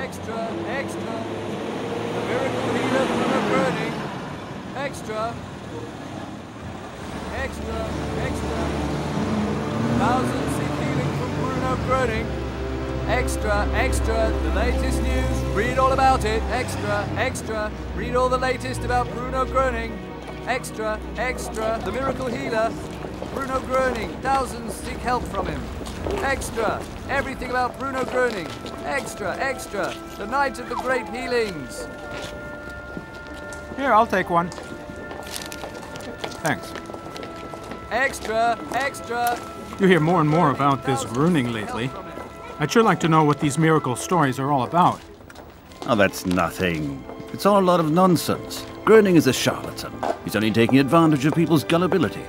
extra, extra. The miracle healer Bruno Groening. Extra. Extra, extra. 1,000 sick healing from Bruno Groening. Extra, extra. The latest news. Read all about it. Extra, extra. Read all the latest about Bruno Groening. Extra, extra. The miracle healer Bruno Groening. 1,000 seek help from him. Extra. Everything about Bruno Groening. Extra, extra. The night of the great healings. Here, I'll take one. Thanks. Extra, extra. You hear more and more about this Groening lately. I'd sure like to know what these miracle stories are all about. Oh, that's nothing. It's all a lot of nonsense. Groening is a charlatan. He's only taking advantage of people's gullibility.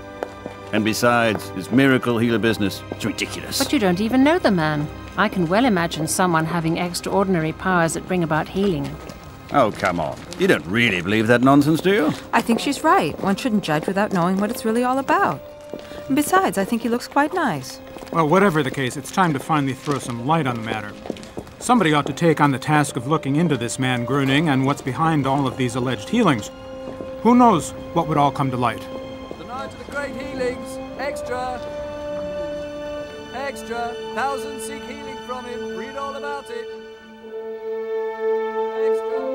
And besides, his miracle healer business, it's ridiculous. But you don't even know the man. I can well imagine someone having extraordinary powers that bring about healing. Oh, come on. You don't really believe that nonsense, do you? I think she's right. One shouldn't judge without knowing what it's really all about. And besides, I think he looks quite nice. Well, whatever the case, it's time to finally throw some light on the matter. Somebody ought to take on the task of looking into this man Groening and what's behind all of these alleged healings. Who knows what would all come to light? The night of the great healings. Extra. Extra. 1,000 seek healing from him. Read all about it. Extra.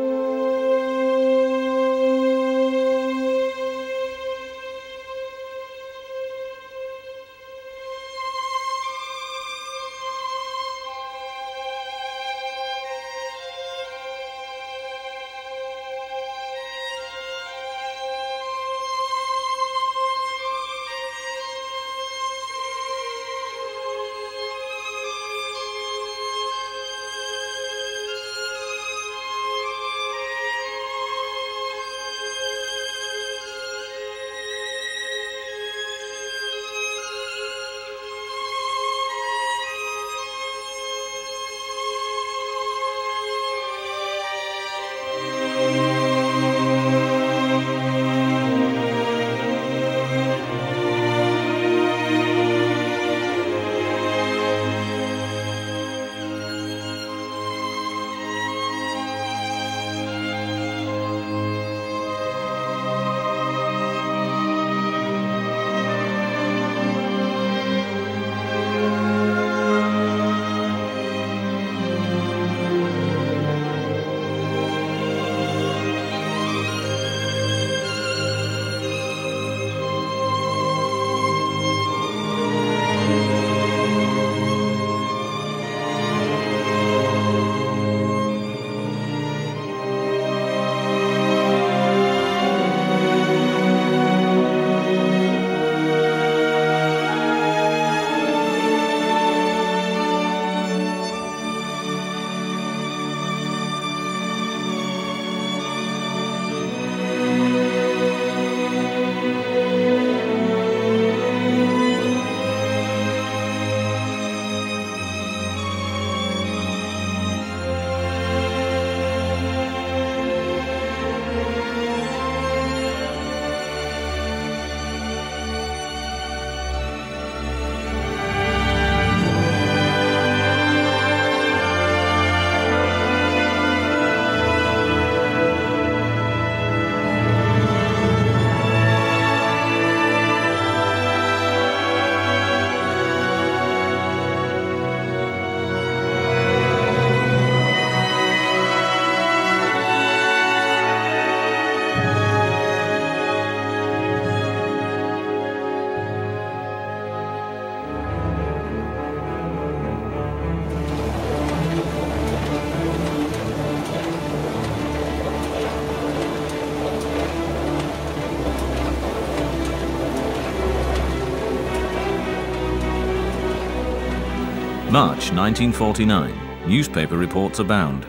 March 1949. Newspaper reports abound.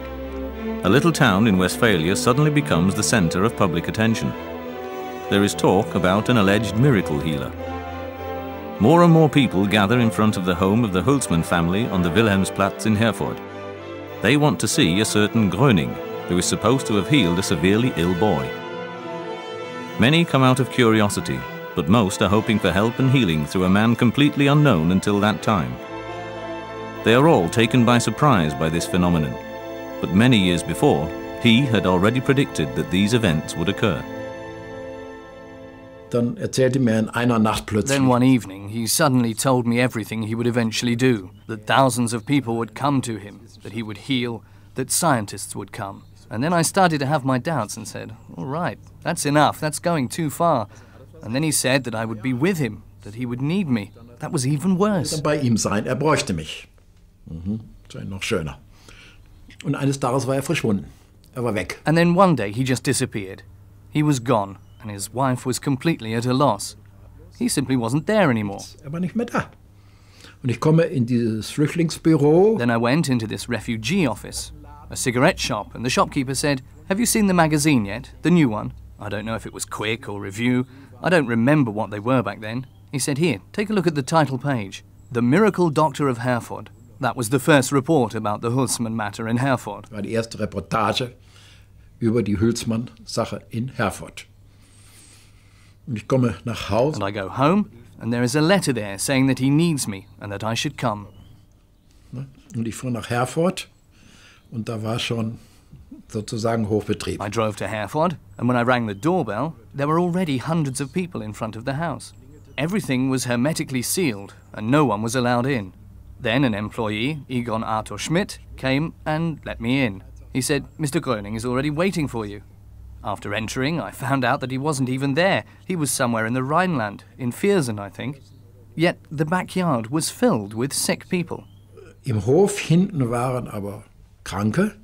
A little town in Westphalia suddenly becomes the center of public attention. There is talk about an alleged miracle healer. More and more people gather in front of the home of the Holzmann family on the Wilhelmsplatz in Herford. They want to see a certain Groening, who is supposed to have healed a severely ill boy. Many come out of curiosity, but most are hoping for help and healing through a man completely unknown until that time. They are all taken by surprise by this phenomenon. But many years before, he had already predicted that these events would occur. Dann erzählte mir in einer Nacht plötzlich. Then one evening, he suddenly told me everything he would eventually do, that thousands of people would come to him, that he would heal, that scientists would come. And then I started to have my doubts and said, all right, that's enough, that's going too far. And then he said that I would be with him, that he would need me. That was even worse. Bei ihm sein, bräuchte mich. Das war noch schöner. Und eines Tages war verschwunden. War weg. And then one day he just disappeared. He was gone, and his wife was completely at a loss. He simply wasn't there anymore. War nicht mehr da. Und ich komme in dieses Flüchtlingsbüro. Then I went into this refugee office, a cigarette shop, and the shopkeeper said, "Have you seen the magazine yet? The new one?" I don't know if it was Quick or Review. I don't remember what they were back then. He said, "Here, take a look at the title page. The Miracle Doctor of Herford." That was the first report about the Hülsmann matter in Herford. War die erste Reportage über die Hülsmann-Sache in Herford. Und ich komme nach Hause. And I go home, and there is a letter there saying that he needs me and that I should come. Und ich fuhr nach Herford und da war schon sozusagen Hochbetrieb. I drove to Herford, and when I rang the doorbell, there were already hundreds of people in front of the house. Everything was hermetically sealed, and no one was allowed in. Then an employee, Egon Arthur Schmidt, came and let me in. He said, "Mr. Gröning is already waiting for you." After entering, I found out that he wasn't even there. He was somewhere in the Rhineland, in Viersen, I think. Yet the backyard was filled with sick people. Im Hof hinten waren aber Kranke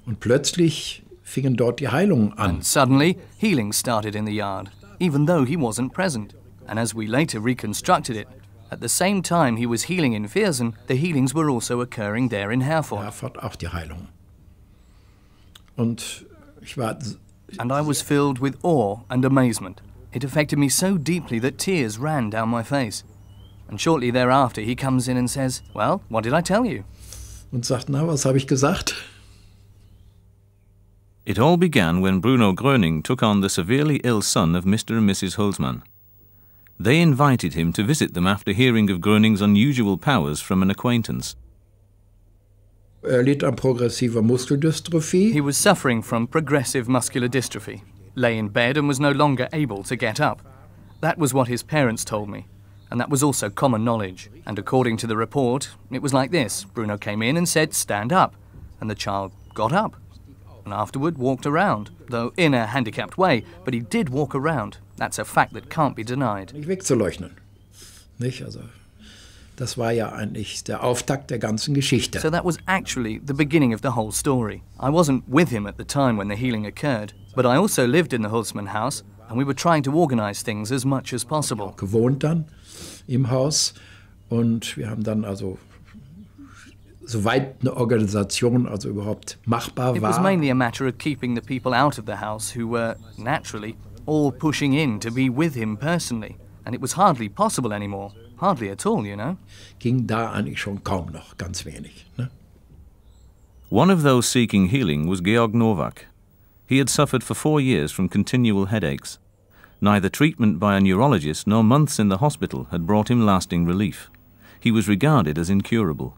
und plötzlich fingen dort die Heilungen an. And suddenly, healing started in the yard, even though he wasn't present. And as we later reconstructed it, at the same time he was healing in Viersen, the healings were also occurring there in Herford. Herford auch die Heilung. Und ich war... And I was filled with awe and amazement. It affected me so deeply that tears ran down my face. And shortly thereafter he comes in and says, "Well, what did I tell you?" Und sagt, na, was habe ich gesagt? It all began when Bruno Gröening took on the severely ill son of Mr. and Mrs. Hülsmann. They invited him to visit them after hearing of Gröning's unusual powers from an acquaintance. Litt an progressiver Muskeldystrophie. He was suffering from progressive muscular dystrophy, lay in bed and was no longer able to get up. That was what his parents told me, and that was also common knowledge. And according to the report, it was like this. Bruno came in and said, "Stand up," and the child got up, and afterward walked around, though in a handicapped way, but he did walk around. That's a fact that can't be denied. Nicht wegzuleugnen. Nicht? Also, das war ja eigentlich der Auftakt der ganzen Geschichte. So that was actually the beginning of the whole story. I wasn't with him at the time when the healing occurred, but I also lived in the Hülsmann house, and we were trying to organize things as much as possible. Gewohnt dann im Haus und wir haben dann also, soweit eine Organisation also überhaupt machbar It was war. mainly a matter of keeping the people out of the house who were, naturally, all pushing in to be with him personally. And it was hardly possible anymore. Hardly at all, you know. Ging da eigentlich schon kaum noch, ganz wenig. Ne? One of those seeking healing was Georg Nowak. He had suffered for 4 years from continual headaches. Neither treatment by a neurologist nor months in the hospital had brought him lasting relief. He was regarded as incurable.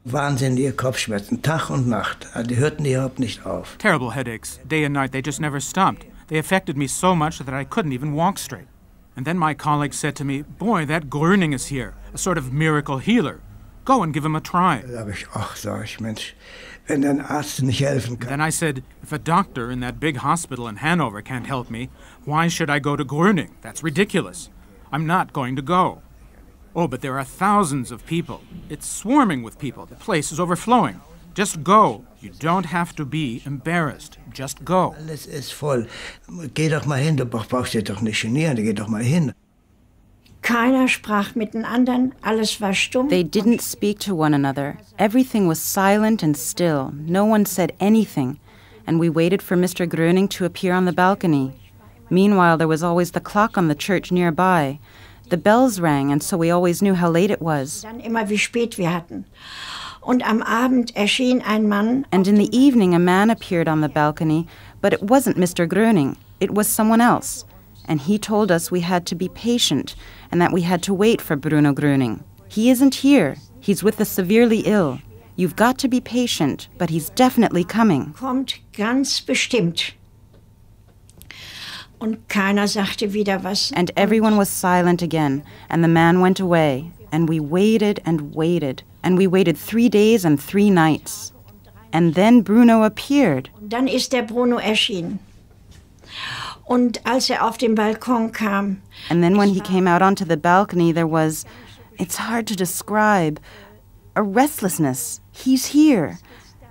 Wahnsinnige Kopfschmerzen, Tag und Nacht. Die hörten überhaupt nicht auf. Terrible headaches, day and night, they just never stopped. They affected me so much that I couldn't even walk straight. And then my colleague said to me, "Boy, that Gröening is here, a sort of miracle healer. Go and give him a try." Da habe ich, ach, sag ich, Mensch, wenn ein Arzt nicht helfen kann. Then I said, if a doctor in that big hospital in Hanover can't help me, why should I go to Gröening? That's ridiculous. I'm not going to go. Oh, but there are thousands of people. It's swarming with people. The place is overflowing. Just go. You don't have to be embarrassed. Just go. Alles ist voll. Geh doch mal hin, du brauchst dich doch nicht genieren, geh doch mal hin. Keiner sprach mit den anderen, alles war stumm. They didn't speak to one another. Everything was silent and still. No one said anything. And we waited for Mr. Gröening to appear on the balcony. Meanwhile, there was always the clock on the church nearby. The bells rang, and so we always knew how late it was. Dann immer, wie spät wir hatten. Und am Abend erschien ein Mann. And in the evening, a man appeared on the balcony, but it wasn't Mr. Gröening. It was someone else. And he told us we had to be patient and that we had to wait for Bruno Gröening. He isn't here. He's with the severely ill. You've got to be patient, but he's definitely coming. Kommt ganz bestimmt. Und keiner sagte wieder was. And everyone was silent again, and the man went away, and we waited and waited, and we waited 3 days and 3 nights. And then Bruno appeared. Dann ist der Bruno erschienen. Und als auf den Balkon kam. And then when he came out onto the balcony, there was, it's hard to describe, a restlessness. He's here.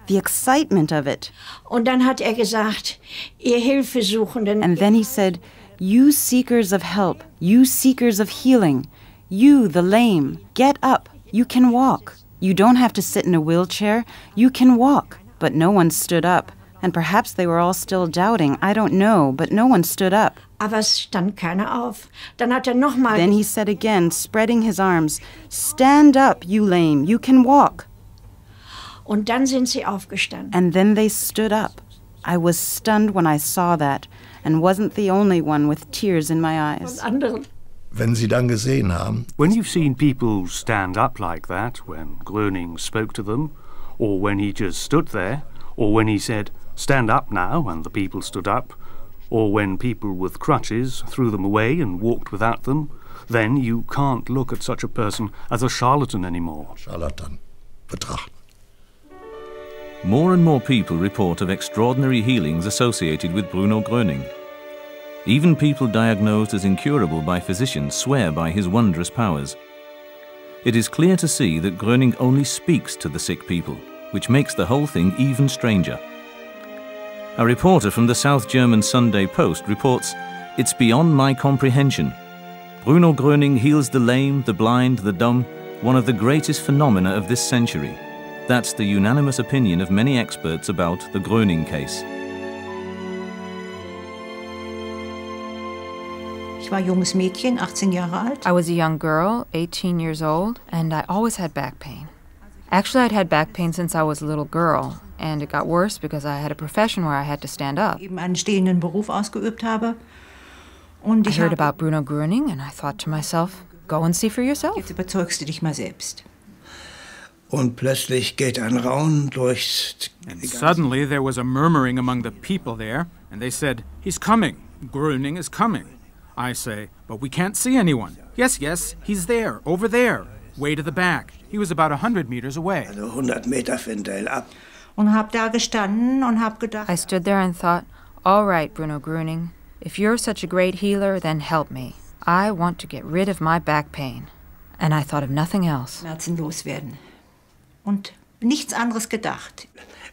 The excitement of it. Und dann hat gesagt, ihr Hilfesuchenden. And then he said, you seekers of help, you seekers of healing, you, the lame, get up, you can walk. You don't have to sit in a wheelchair, you can walk. But no one stood up. And perhaps they were all still doubting, I don't know, but no one stood up. Aber es stand keiner auf. Dann hat nochmal. Then he said again, spreading his arms, stand up, you lame, you can walk. Und dann sind sie aufgestanden. And then they stood up. I was stunned when I saw that, and wasn't the only one with tears in my eyes. Wenn Sie dann gesehen haben, when you've seen people stand up like that, when Gröning spoke to them, or when he just stood there, or when he said, stand up now, and the people stood up, or when people with crutches threw them away and walked without them, then you can't look at such a person as a charlatan anymore. Charlatan betrachten. More and more people report of extraordinary healings associated with Bruno Gröening. Even people diagnosed as incurable by physicians swear by his wondrous powers. It is clear to see that Gröening only speaks to the sick people, which makes the whole thing even stranger. A reporter from the South German Sunday Post reports, "It's beyond my comprehension. Bruno Gröening heals the lame, the blind, the dumb, one of the greatest phenomena of this century." That's the unanimous opinion of many experts about the Gröening case. Ich war junges Mädchen, 18 Jahre alt. I was a young girl, 18 years old, and I always had back pain. Actually, I'd had back pain since I was a little girl, and it got worse because I had a profession where I had to stand up. Eben einen stehenden Beruf ausgeübt habe. Und I heard about Bruno Gröening, and I thought to myself, go and see for yourself. Jetzt überzeugst du dich mal selbst. Und plötzlich geht ein Raunen durchs. And suddenly there was a murmuring among the people there, and they said, he's coming, Gröening is coming. I say, but we can't see anyone. Yes, yes, he's there, over there, way to the back. He was about 100 meters away. Also 100 Meter von Del ab. Und hab da gestanden und hab gedacht. I stood there and thought, all right, Bruno Gröening, if you're such a great healer, then help me. I want to get rid of my back pain. And I thought of nothing else. Schmerzen loswerden. Und nichts anderes gedacht.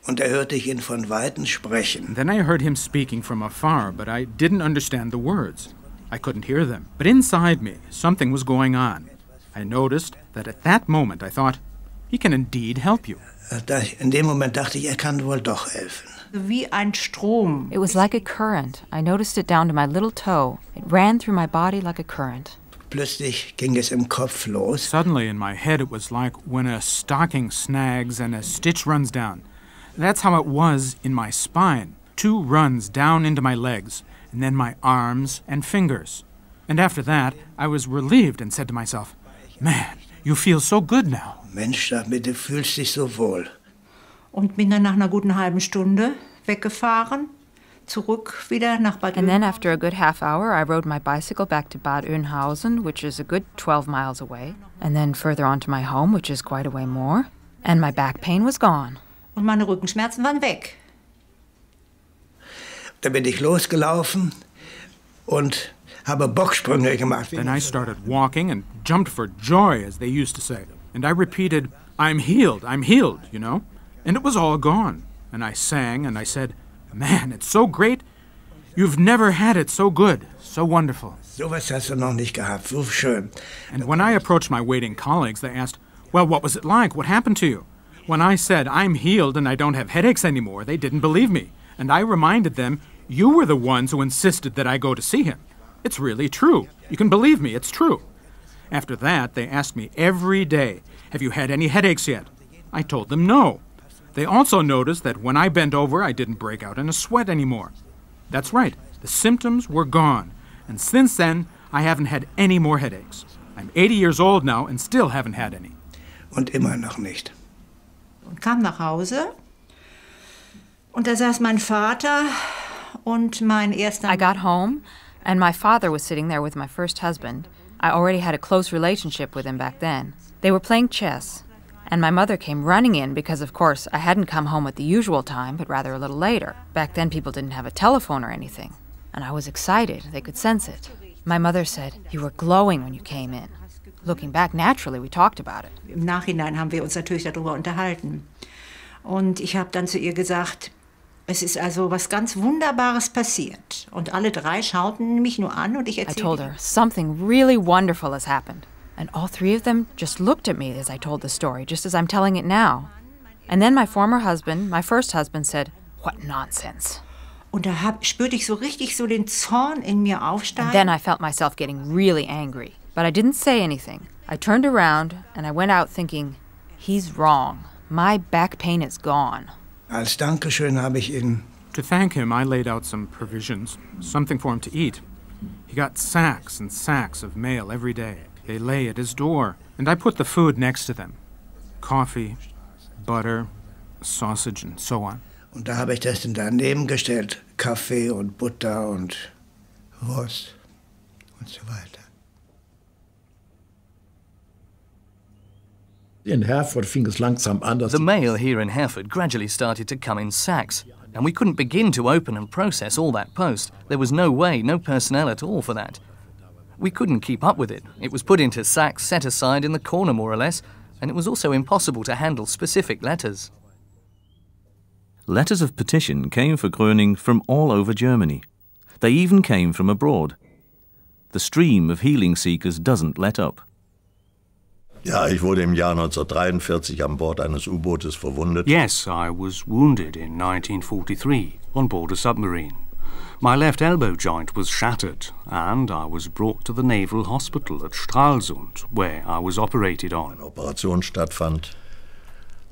Und hörte ich ihn von Weitem sprechen. Then I heard him speaking from afar, but I didn't understand the words. I couldn't hear them. But inside me, something was going on. I noticed that at that moment I thought, he can indeed help you. In dem Moment dachte ich, kann wohl doch helfen. Wie ein Strom. It was like a current. I noticed it down to my little toe. It ran through my body like a current. Plötzlich ging es im Kopf los. Suddenly in my head it was like when a stocking snags and a stitch runs down. That's how it was in my spine. 2 runs down into my legs, and then my arms and fingers. And after that, I was relieved and said to myself, man, you feel so good now. Mensch, du fühlst dich so wohl. Und bin dann nach einer guten halben Stunde weggefahren. Zurück wieder nach Bad And then after a good half hour, I rode my bicycle back to Bad Oeynhausen, which is a good 12 miles away, and then further on to my home, which is quite a way more, and my back pain was gone. Und meine Rückenschmerzen waren weg. Da bin ich losgelaufen und habe Bocksprünge gemacht. Then I started walking and jumped for joy, as they used to say. And I repeated, I'm healed, you know? And it was all gone. And I sang and I said, man, it's so great. You've never had it so good, so wonderful. So was hast du noch nicht gehabt, so schön. And when I approached my waiting colleagues, they asked, well, what was it like? What happened to you? When I said, I'm healed and I don't have headaches anymore, they didn't believe me. And I reminded them, you were the ones who insisted that I go to see him. It's really true. You can believe me, it's true. After that, they asked me every day, have you had any headaches yet? I told them no. They also noticed that when I bent over, I didn't break out in a sweat anymore. That's right, the symptoms were gone. And since then, I haven't had any more headaches. I'm 80 years old now and still haven't had any. Und immer noch nicht. und kam nach Hause. Und da saß mein Vater und mein erster... I got home, and my father was sitting there with my first husband. I already had a close relationship with him back then. They were playing chess, and my mother came running in because, of course, I hadn't come home at the usual time, but rather a little later. Back then, people didn't have a telephone or anything, and I was excited. They could sense it. My mother said, "You were glowing when you came in." Looking back, naturally, we talked about it. Im Nachhinein haben wir uns natürlich darüber unterhalten. Und ich habe dann zu ihr gesagt, es ist also was ganz Wunderbares passiert. Und alle drei schauten mich nur an und ich erzählte... I told her, something really wonderful has happened. And all three of them just looked at me as I told the story, just as I'm telling it now. And then my former husband, my first husband, said, "What nonsense." Und da spürte ich so richtig so den Zorn in mir aufsteigen. And then I felt myself getting really angry. But I didn't say anything. I turned around and I went out thinking, he's wrong. My back pain is gone. Als Dankeschön habe ich ihn... To thank him, I laid out some provisions, something for him to eat. He got sacks and sacks of mail every day. They lay at his door, and I put the food next to them. Coffee, butter, sausage, and so on. Und da habe ich das dann daneben gestellt. Kaffee und Butter und Wurst und so weiter. In Herford fing es langsam an, dass the mail here in Herford gradually started to come in sacks, and we couldn't begin to open and process all that post. There was no way, no personnel at all for that. We couldn't keep up with it. It was put into sacks set aside in the corner, more or less, and it was also impossible to handle specific letters. Letters of petition came for Gröning from all over Germany. They even came from abroad. The stream of healing seekers doesn't let up. Ja, ich wurde im Jahr 1943 an Bord eines U-Bootes verwundet. Yes, I was wounded in 1943 on board a submarine. My left elbow joint was shattered, and I was brought to the Naval Hospital at Stralsund, where I was operated on. Eine Operation stattfand.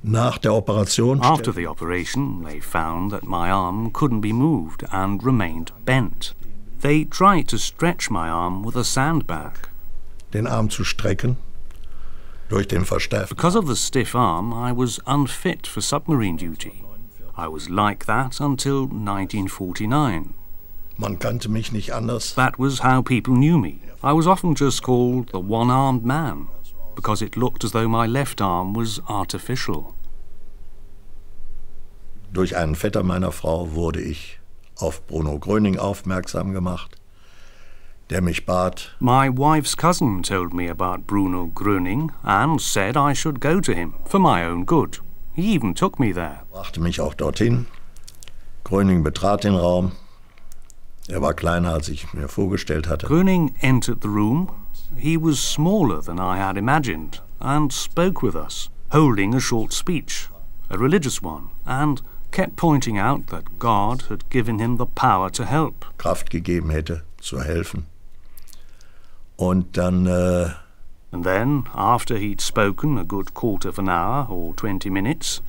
Nach der Operation... After the operation, they found that my arm couldn't be moved and remained bent. They tried to stretch my arm with a sandbag. Den Arm zu strecken. Durch den Verstärker. Because of the stiff arm, I was unfit for submarine duty. I was like that until 1949. Man kannte mich nicht anders. That was how people knew me. I was often just called the one-armed man, because it looked as though my left arm was artificial. Durch einen Vetter meiner Frau wurde ich auf Bruno Gröening aufmerksam gemacht, der mich bat. My wife's cousin told me about Bruno Gröening and said I should go to him for my own good. He even took me there. Brachte mich auch dorthin. Gröening betrat den Raum. Er war kleiner, als ich mir vorgestellt hatte. Gröening entered the room. He was smaller than I had imagined and spoke with us, holding a short speech, a religious one, and kept pointing out that God had given him the power to help. Kraft gegeben hätte, zu helfen. Und dann... And then, after he'd spoken a good quarter of an hour or 20 minutes,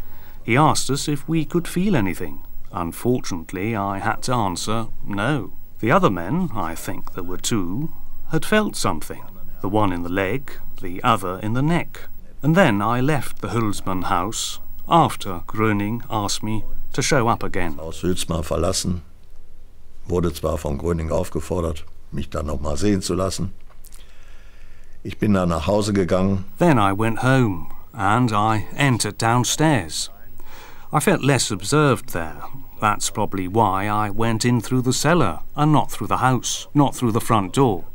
he asked us if we could feel anything. Unfortunately, I had to answer no. The other men, I think there were two, had felt something. The one in the leg, the other in the neck. And then I left the Hülsmann house after Gröening asked me to show up again. Aus Hülsmann verlassen, wurde zwar von Gröening aufgefordert, mich dann noch mal sehen zu lassen. Ich bin dann nach Hause gegangen. Then I went home and I entered downstairs. I felt less observed there. That's probably why I went in through the cellar and not through the house, not through the front door.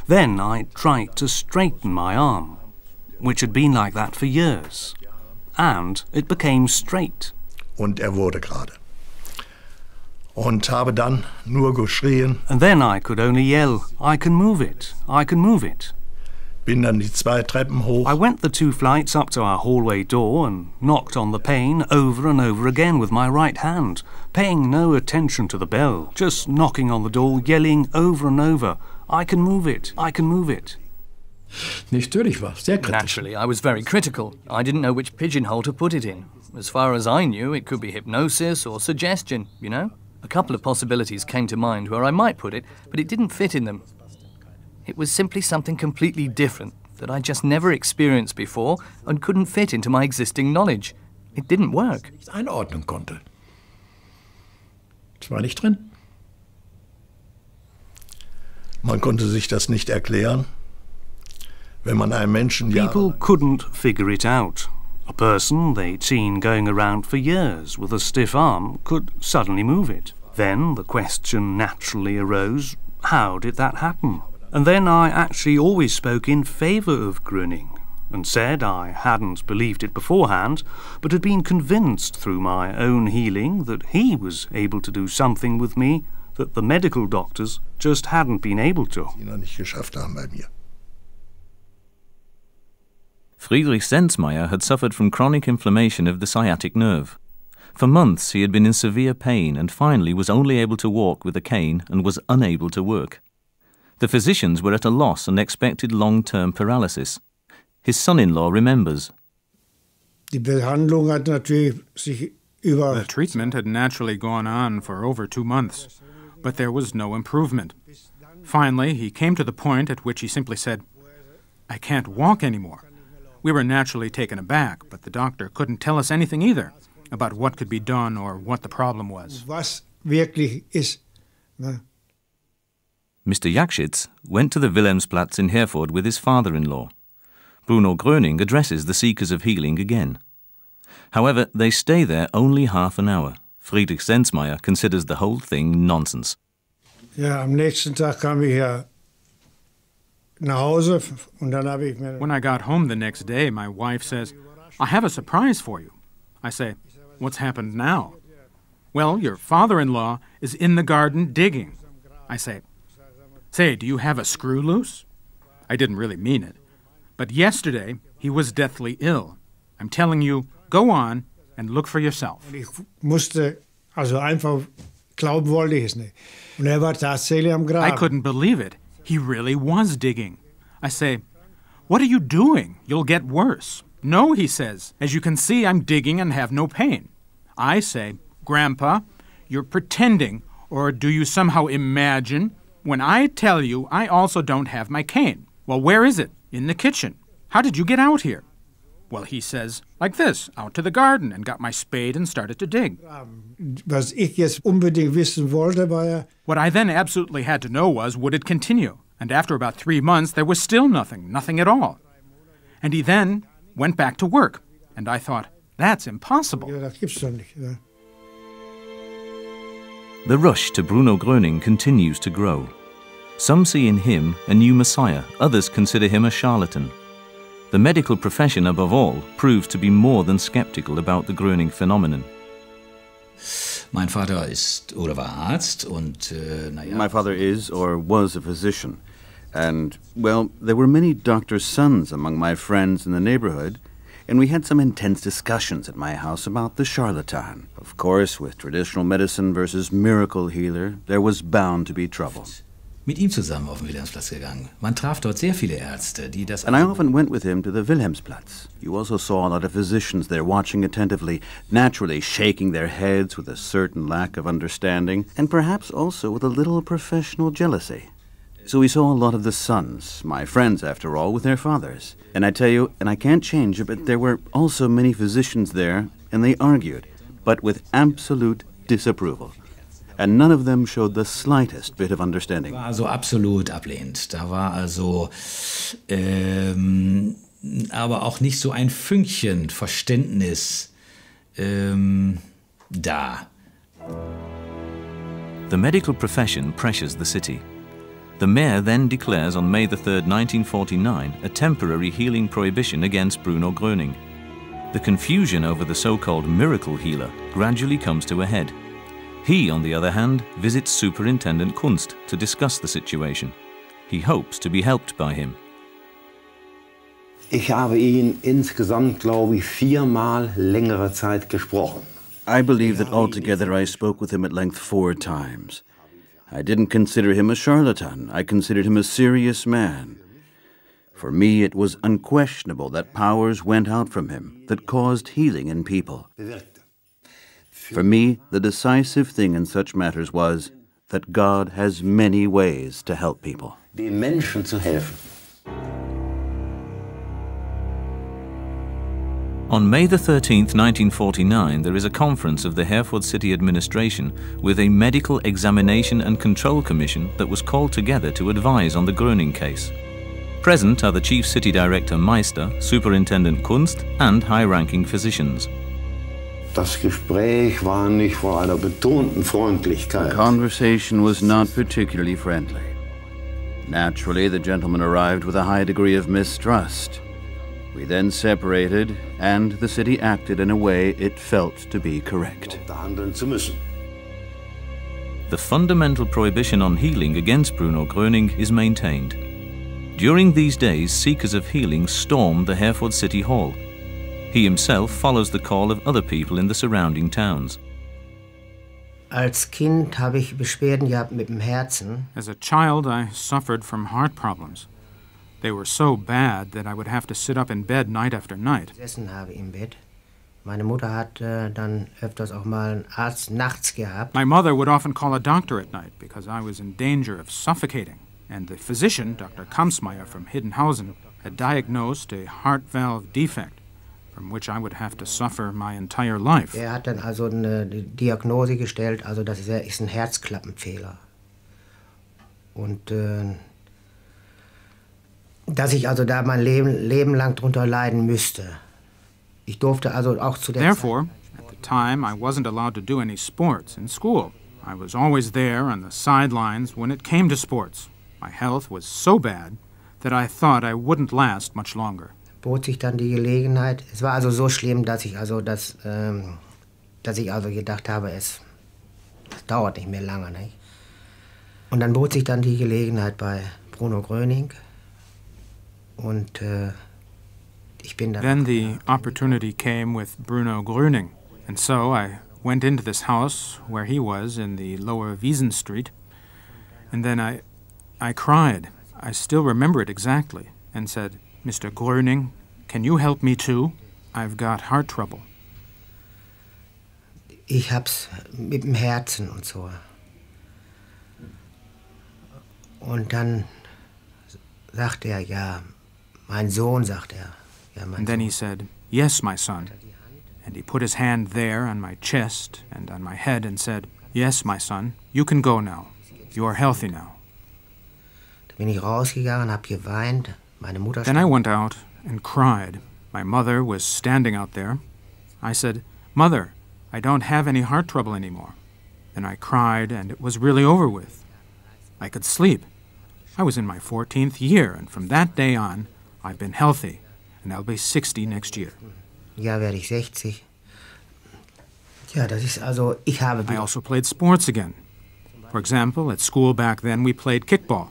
Then I tried to straighten my arm, which had been like that for years, and it became straight. Und wurde gerade. Und habe dann nur geschrien. And then I could only yell, I can move it, I can move it. Bin dann die 2 Treppen hoch. I went the 2 flights up to our hallway door and knocked on the pane over and over again with my right hand, paying no attention to the bell, just knocking on the door, yelling over and over, I can move it, I can move it. Natürlich war sehr kritisch. Naturally, I was very critical. I didn't know which pigeonhole to put it in. As far as I knew, it could be hypnosis or suggestion, you know? A couple of possibilities came to mind where I might put it, but it didn't fit in them. It was simply something completely different that I just never experienced before and couldn't fit into my existing knowledge. It didn't work. Nicht einordnen konnte. Es war nicht drin. Man konnte sich das nicht erklären, wenn man einem Menschen People couldn't figure it out. A person they'd seen going around for years with a stiff arm could suddenly move it. Then the question naturally arose, how did that happen? And then I actually always spoke in favour of Gröning and said I hadn't believed it beforehand, but had been convinced through my own healing that he was able to do something with me that the medical doctors just hadn't been able to. Friedrich Sensmeyer had suffered from chronic inflammation of the sciatic nerve. For months he had been in severe pain and finally was only able to walk with a cane and was unable to work. The physicians were at a loss and expected long-term paralysis. His son-in-law remembers. The treatment had naturally gone on for over 2 months, but there was no improvement. Finally, he came to the point at which he simply said, "I can't walk anymore." We were naturally taken aback, but the doctor couldn't tell us anything either about what could be done or what the problem was. Mr. Jakschitz went to the Wilhelmsplatz in Herford with his father-in-law. Bruno Gröning addresses the seekers of healing again. However, they stay there only half an hour. Friedrich Sensmeyer considers the whole thing nonsense. Am nächsten Tag kam ich nach Hause und dann habe ich mir... When I got home the next day, my wife says, "I have a surprise for you." I say, "What's happened now?" "Well, your father-in-law is in the garden digging." I say, do you have a screw loose?" I didn't really mean it. But yesterday, he was deathly ill. I'm telling you, go on and look for yourself. Ich musste, also einfach glauben wollte ich es nicht. Und war tatsächlich am Graben. I couldn't believe it. He really was digging. I say, "What are you doing? You'll get worse." "No," he says. "As you can see, I'm digging and have no pain." I say, "Grandpa, you're pretending, or do you somehow imagine? When I tell you, I also don't have my cane." "Well, where is it?" "In the kitchen." "How did you get out here?" Well, he says, like this, out to the garden and got my spade and started to dig. Was ich jetzt unbedingt wissen wollte, war ja... What I then absolutely had to know was, would it continue? And after about 3 months, there was still nothing at all. And he then went back to work. And I thought, that's impossible. Ja, das gibt's doch nicht. Ja. The rush to Bruno Gröning continues to grow. Some see in him a new messiah, others consider him a charlatan. The medical profession, above all, proves to be more than skeptical about the Gröning phenomenon. Mein Vater ist oder war Arzt und My father is or was a physician. And, well, there were many doctors' sons among my friends in the neighborhood, and we had some intense discussions at my house about the charlatan. Of course, with traditional medicine versus miracle healer, there was bound to be trouble. Mit ihm zusammen auf den Wilhelmsplatz gegangen. Man traf dort sehr viele Ärzte, die das... And I often went with him to the Wilhelmsplatz. You also saw a lot of physicians there watching attentively, naturally shaking their heads with a certain lack of understanding, and perhaps also with a little professional jealousy. So we saw a lot of the sons, my friends after all, with their fathers. And I tell you, and I can't change it, but there were also many physicians there, and they argued, but with absolute disapproval. And none of them showed the slightest bit of understanding. War also absolut ablehnend. Da war also aber auch nicht so ein Fünkchen Verständnis da. The medical profession pressures the city. The mayor then declares on May 3rd, 1949, a temporary healing prohibition against Bruno Gröning. The confusion over the so-called miracle healer gradually comes to a head. He, on the other hand, visits Superintendent Kunst to discuss the situation. He hopes to be helped by him. Ich habe ihn insgesamt, glaube ich, 4-mal längere Zeit gesprochen. I believe that altogether I spoke with him at length 4 times. I didn't consider him a charlatan. I considered him a serious man. For me, it was unquestionable that powers went out from him that caused healing in people. For me, the decisive thing in such matters was that God has many ways to help people. Den Menschen zu helfen. On May the 13th, 1949, there is a conference of the Herford City Administration with a medical examination and control commission that was called together to advise on the Gröning case. Present are the Chief City Director Meister, Superintendent Kunst and high-ranking physicians. Das Gespräch war nicht vor einer betonten Freundlichkeit. The conversation was not particularly friendly. Naturally, the gentleman arrived with a high degree of mistrust. We then separated, and the city acted in a way it felt to be correct. The fundamental prohibition on healing against Bruno Gröening is maintained. During these days, seekers of healing storm the Herford City Hall. He himself follows the call of other people in the surrounding towns. Als Kind habe ich Beschwerden gehabt mit dem Herzen. As a child, I suffered from heart problems. They were so bad that I would have to sit up in bed night after night. Gesessen habe im Bett. Meine Mutter hat dann öfters auch mal einen Arzt nachts gehabt. My mother would often call a doctor at night because I was in danger of suffocating. And the physician, Dr. Kampsmeyer from Hiddenhausen, had diagnosed a heart valve defect, from which I would have to suffer my entire life. Hat dann also eine Diagnose gestellt, also das ist ein Herzklappenfehler. Und dass ich also da mein Leben lang drunter leiden müsste. Ich durfte also auch zu der Therefore, at the time, I wasn't allowed to do any sports in school. I was always there on the sidelines when it came to sports. My health was so bad that I thought I wouldn't last much longer. Bot sich dann die Gelegenheit. Es war also so schlimm, dass ich also gedacht habe, es dauert nicht mehr lange. Nicht? Und dann bot sich dann die Gelegenheit bei Bruno Gröening. Und ich bin dann. Then the opportunity came with Bruno Gröening, and so I went into this house where he was in the Lower Wiesen Street, and then I cried. I still remember it exactly, and said, "Mr. Gröening, can you help me too? I've got heart trouble." Ich hab's mit dem Herzen und so. Und dann sagte er, ja, mein Sohn, sagt er. Ja, mein and then he said, "Yes, my son." And he put his hand there on my chest and on my head and said, "Yes, my son, you can go now. You are healthy now." Da bin ich rausgegangen, hab geweint. Meine Mutter Then I went out and cried. My mother was standing out there. I said, "Mother, I don't have any heart trouble anymore." Then I cried, and it was really over with. I could sleep. I was in my 14th year, and from that day on, I've been healthy, and I'll be 60 next year. Ja, werde ich 60. Ja, das ist also, ich habe... I also played sports again. For example, at school back then, we played kickball.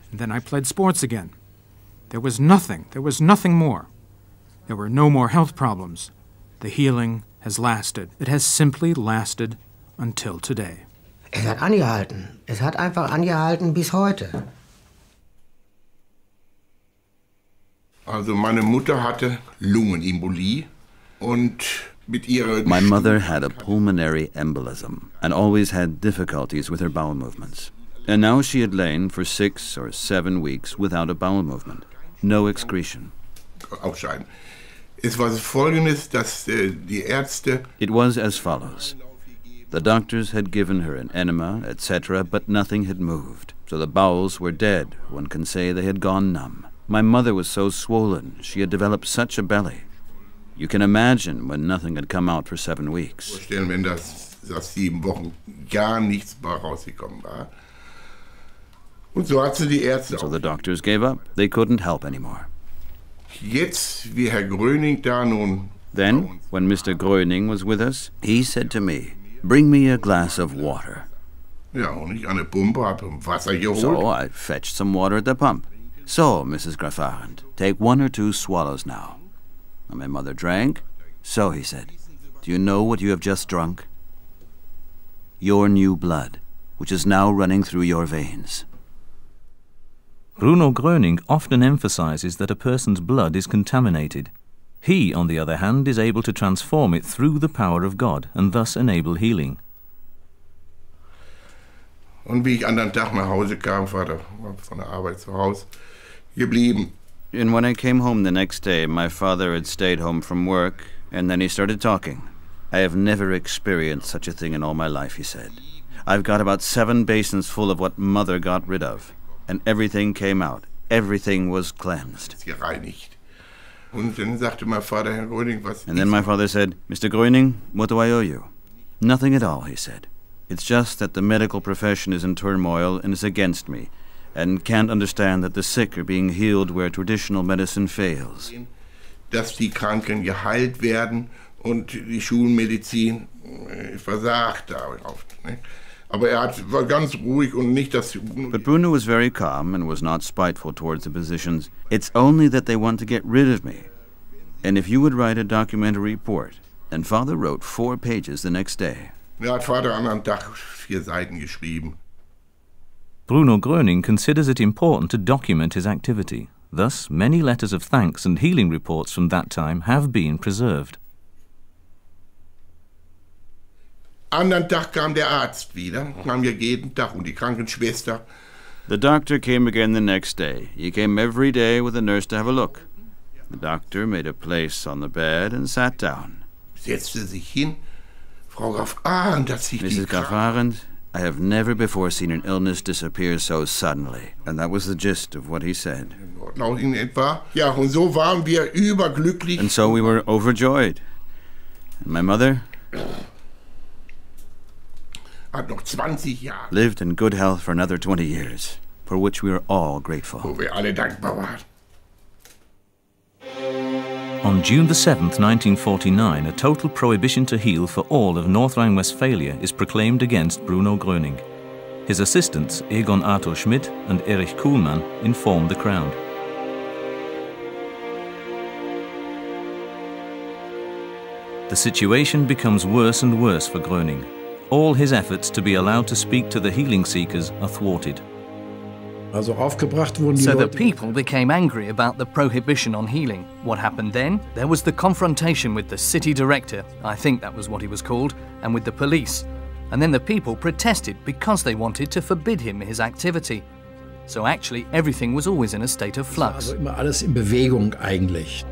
And then I played sports again. There was nothing more. There were no more health problems. The healing has lasted. It has simply lasted until today. Es hat angehalten. Es hat einfach angehalten bis heute. Also meine Mutter hatte Lungenembolie und mit ihrer... My mother had a pulmonary embolism and always had difficulties with her bowel movements. And now she had lain for 6 or 7 weeks without a bowel movement. No excretion. Ausscheiden. Es war Folgendes, dass die Ärzte... It was as follows. The doctors had given her an enema, etc., but nothing had moved. So the bowels were dead. One can say they had gone numb. My mother was so swollen. She had developed such a belly. You can imagine when nothing had come out for 7 weeks. Vorstellen, wenn das 7 Wochen gar nichts rausgekommen war. Und so hat sie die Ärzte So the doctors gave up. They couldn't help anymore. Jetzt, wie Herr Gröening da nun... Then, when Mr. Gröening was with us, he said to me, "Bring me a glass of water." Ja, und ich an der Pumpe habe Wasser geholt. So I fetched some water at the pump. "So, Mrs. Grafarend, take 1 or 2 swallows now." And my mother drank. "So," he said, "do you know what you have just drunk? Your new blood, which is now running through your veins." Bruno Gröening often emphasizes that a person's blood is contaminated. He, on the other hand, is able to transform it through the power of God and thus enable healing. Und wie ich an den Tag nach Hause kam, war von der Arbeit zu Hause geblieben. And when I came home the next day, my father had stayed home from work, and then he started talking. I have never experienced such a thing in all my life, he said. I've got about 7 basins full of what Mother got rid of, and everything came out. Everything was cleansed. Gereinigt. Und dann sagte mein Vater, Herr Gröning, was And then my father said, Mr. Gröening, what do I owe you? Nothing at all, he said. It's just that the medical profession is in turmoil and is against me, and can't understand that the sick are being healed where traditional medicine fails. Dass die Kranken geheilt werden und die Schulmedizin versagt da oft. Ne? Aber war ganz ruhig und nicht, dass... But Bruno was very calm and was not spiteful towards the physicians. It's only that they want to get rid of me. And if you would write a documentary report. And Father wrote 4 pages the next day. Ja, hat Vater an einem Tag 4 Seiten geschrieben. Bruno Gröening considers it important to document his activity. Thus, many letters of thanks and healing reports from that time have been preserved. Anderen Tag kam der Arzt wieder, kam ja jeden Tag, und die Krankenschwester. The doctor came again the next day. He came every day with a nurse to have a look. The doctor made a place on the bed and sat down. Setzte sich hin. Frau Graf Arendt hat sich Mrs. Graf Arendt, I have never before seen an illness disappear so suddenly. And that was the gist of what he said. In etwa. Ja, und so waren wir überglücklich. And so we were overjoyed. And my mother hat noch 20 Jahre. Lived in good health for another 20 years, for which we are all grateful. Wo wir alle dankbar waren. On June the 7th, 1949, a total prohibition to heal for all of North Rhine-Westphalia is proclaimed against Bruno Gröening. His assistants, Egon Arthur Schmidt and Erich Kuhlmann, informed the crowd. The situation becomes worse and worse for Gröening. All his efforts to be allowed to speak to the healing seekers are thwarted. Also aufgebracht wurden die So the Leute. people became angry about the prohibition on healing. What happened then? There was the confrontation with the city director, I think that was what he was called, and with the police. And then the people protested because they wanted to forbid him his activity. So actually everything was always in a state of flux. Also immer alles in Bewegung eigentlich.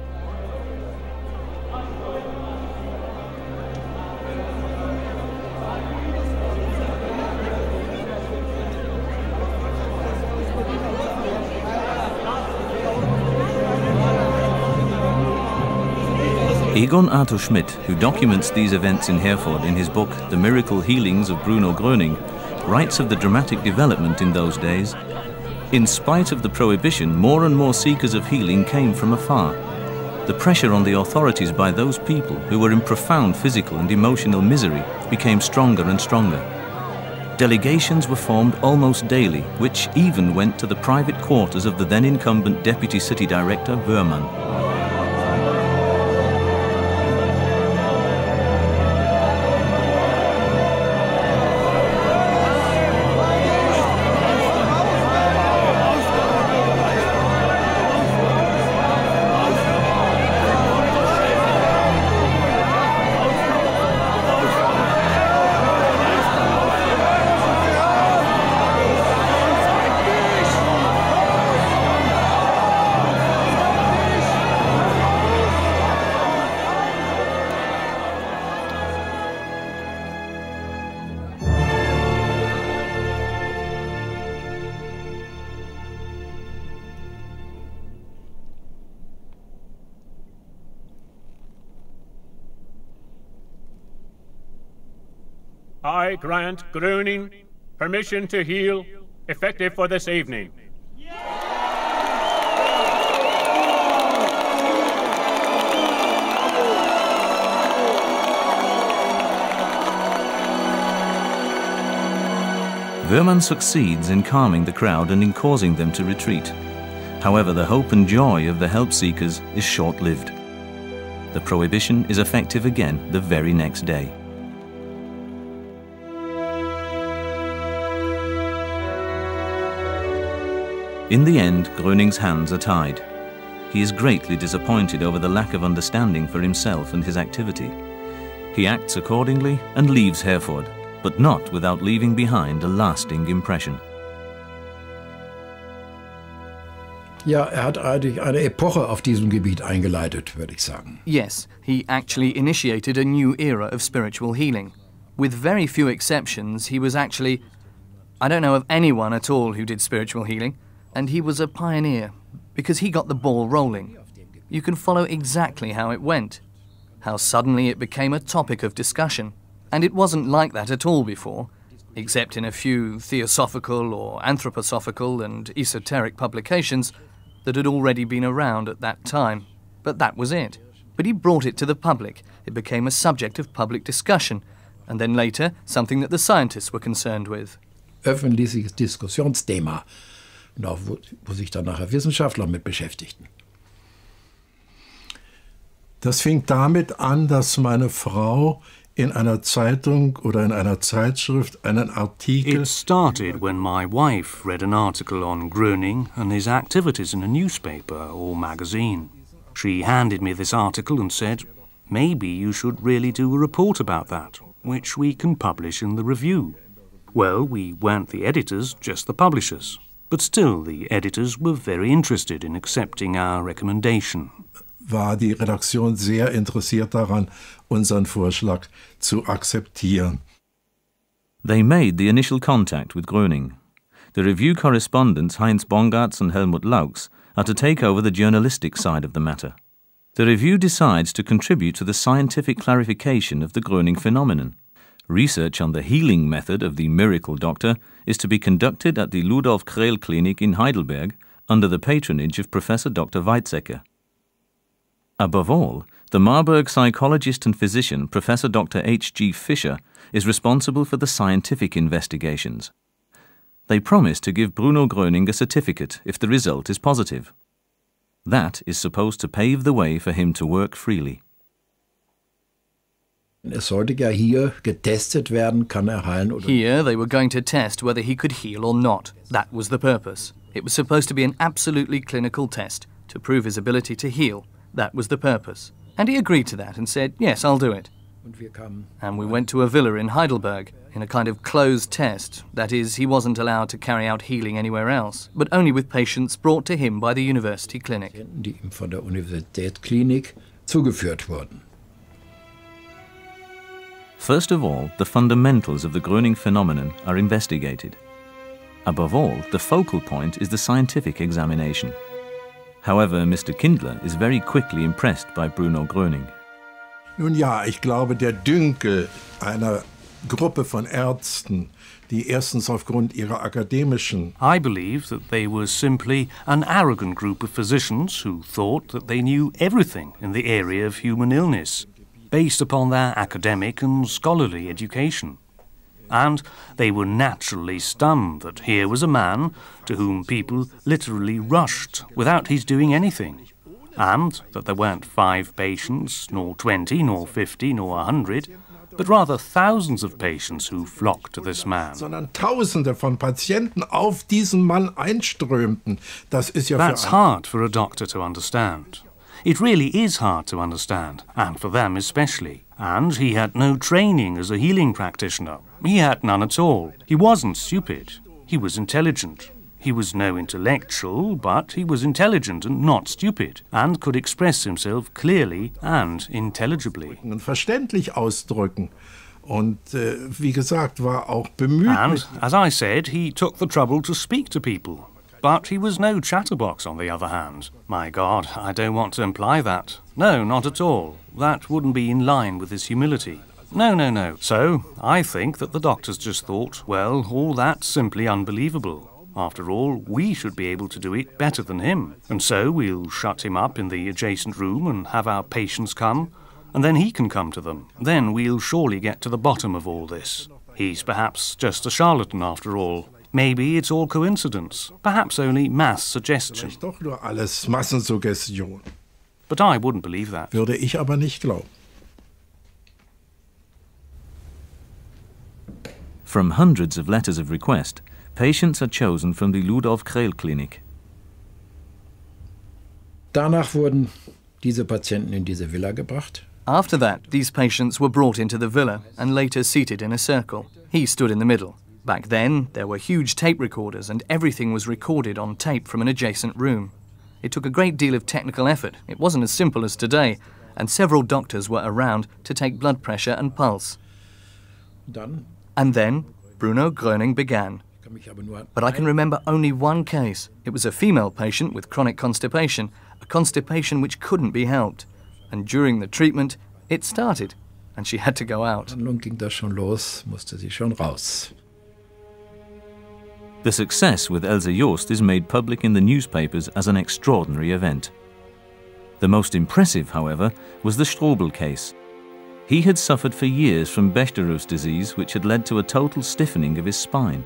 Egon Arthur Schmidt, who documents these events in Herford in his book The Miracle Healings of Bruno Gröening, writes of the dramatic development in those days. In spite of the prohibition, more and more seekers of healing came from afar. The pressure on the authorities by those people who were in profound physical and emotional misery became stronger and stronger. Delegations were formed almost daily, which even went to the private quarters of the then incumbent Deputy City Director, Wörmann. I grant Gröening permission to heal, effective for this evening. Wörmann succeeds in calming the crowd and in causing them to retreat. However, the hope and joy of the help seekers is short-lived. The prohibition is effective again the very next day. In the end, Gröning's hands are tied. He is greatly disappointed over the lack of understanding for himself and his activity. He acts accordingly and leaves Herford, but not without leaving behind a lasting impression. Ja, hat eigentlich eine Epoche auf diesem Gebiet eingeleitet, würde ich sagen. Yes, he actually initiated a new era of spiritual healing. With very few exceptions, he was actually... I don't know of anyone at all who did spiritual healing, and he was a pioneer, because he got the ball rolling. You can follow exactly how it went, how suddenly it became a topic of discussion. And it wasn't like that at all before, except in a few theosophical or anthroposophical and esoteric publications that had already been around at that time. But that was it. But he brought it to the public. It became a subject of public discussion, and then later something that the scientists were concerned with. Öffentliches Diskussionsthema, und auch wo sich dann nachher Wissenschaftler mit beschäftigten. Das fing damit an, dass meine Frau in einer Zeitung oder in einer Zeitschrift einen Artikel... It started when my wife read an article on Groening and his activities in a newspaper or magazine. She handed me this article and said, maybe you should really do a report about that, which we can publish in the review. Well, we weren't the editors, just the publishers. But still, the editors were very interested in accepting our recommendation. War die Redaktion sehr interessiert daran, unseren Vorschlag zu akzeptieren. They made the initial contact with Groening. The review correspondents Heinz Bongartz and Helmut Laux are to take over the journalistic side of the matter. The review decides to contribute to the scientific clarification of the Groening phenomenon. Research on the healing method of the miracle doctor is to be conducted at the Ludolf Krehl Clinic in Heidelberg under the patronage of Professor Dr. Weizsäcker. Above all, the Marburg psychologist and physician Professor Dr. H.G. Fischer is responsible for the scientific investigations. They promise to give Bruno Groening a certificate if the result is positive. That is supposed to pave the way for him to work freely. Es sollte ja hier getestet werden, kann heilen oder... Here they were going to test whether he could heal or not. That was the purpose. It was supposed to be an absolutely clinical test to prove his ability to heal. That was the purpose. And he agreed to that and said, yes, I'll do it. And we went to a villa in Heidelberg in a kind of closed test. That is, he wasn't allowed to carry out healing anywhere else, but only with patients brought to him by the university clinic. Die ihm von der Universitätsklinik zugeführt wurden. First of all, the fundamentals of the Groening phenomenon are investigated. Above all, the focal point is the scientific examination. However, Mr. Kindler is very quickly impressed by Bruno Groening. Nun ja, ich glaube, der Dünkel einer Gruppe von Ärzten, die erstens aufgrund ihrer akademischen... I believe that they were simply an arrogant group of physicians who thought that they knew everything in the area of human illness, based upon their academic and scholarly education. And they were naturally stunned that here was a man to whom people literally rushed without his doing anything, and that there weren't 5 patients, nor 20, nor 50, nor 100, but rather thousands of patients who flocked to this man. Sondern Tausende von Patienten auf diesen Mann einströmten. Das ist ja That's hard for a doctor to understand. It really is hard to understand, and for them especially. And he had no training as a healing practitioner. He had none at all. He wasn't stupid. He was intelligent. He was no intellectual, but he was intelligent and not stupid, and could express himself clearly and intelligibly. Verständlich ausdrücken. Und wie gesagt, war auch bemüht. And, as I said, he took the trouble to speak to people. But he was no chatterbox, on the other hand. My God, I don't want to imply that. No, not at all. That wouldn't be in line with his humility. No, no, no. So, I think that the doctors just thought, well, all that's simply unbelievable. After all, we should be able to do it better than him. And so we'll shut him up in the adjacent room and have our patients come, and then he can come to them. Then we'll surely get to the bottom of all this. He's perhaps just a charlatan after all. Maybe it's all coincidence, perhaps only mass suggestion. Doch nur alles Massensuggestion. But I wouldn't believe that. Würde ich aber nicht glauben. From hundreds of letters of request, patients are chosen from the Ludolf Krehl Clinic. Danach wurden diese Patienten in diese Villa gebracht. After that, these patients were brought into the villa and later seated in a circle. He stood in the middle. Back then, there were huge tape recorders and everything was recorded on tape from an adjacent room. It took a great deal of technical effort. It wasn't as simple as today, and several doctors were around to take blood pressure and pulse. And then Bruno Gröning began. But I can remember only one case. It was a female patient with chronic constipation, a constipation which couldn't be helped. And during the treatment, it started, and she had to go out. Nun ging das schon los, musste sie schon raus. The success with Else Jost is made public in the newspapers as an extraordinary event. The most impressive, however, was the Strobel case. He had suffered for years from Bechtereau's disease, which had led to a total stiffening of his spine.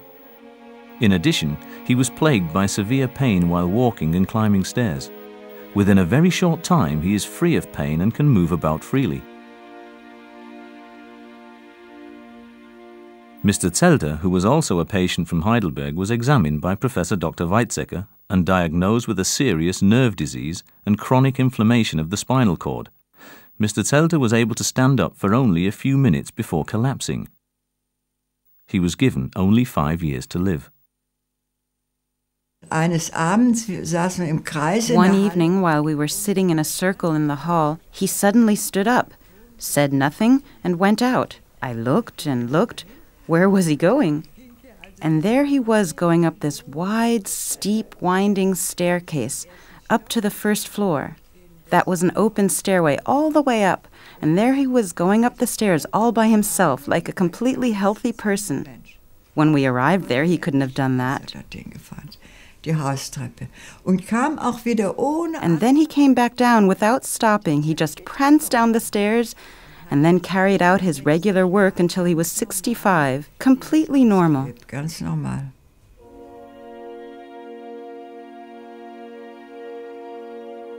In addition, he was plagued by severe pain while walking and climbing stairs. Within a very short time, he is free of pain and can move about freely. Mr. Zelter, who was also a patient from Heidelberg, was examined by Professor Dr. Weizsäcker and diagnosed with a serious nerve disease and chronic inflammation of the spinal cord. Mr. Zelter was able to stand up for only a few minutes before collapsing. He was given only 5 years to live. One evening, while we were sitting in a circle in the hall, he suddenly stood up, said nothing, and went out. I looked and looked. Where was he going? And there he was going up this wide, steep, winding staircase, up to the first floor. That was an open stairway all the way up, and there he was going up the stairs all by himself, like a completely healthy person. When we arrived there, he couldn't have done that. And then he came back down without stopping. He just pranced down the stairs and then carried out his regular work until he was 65, completely normal.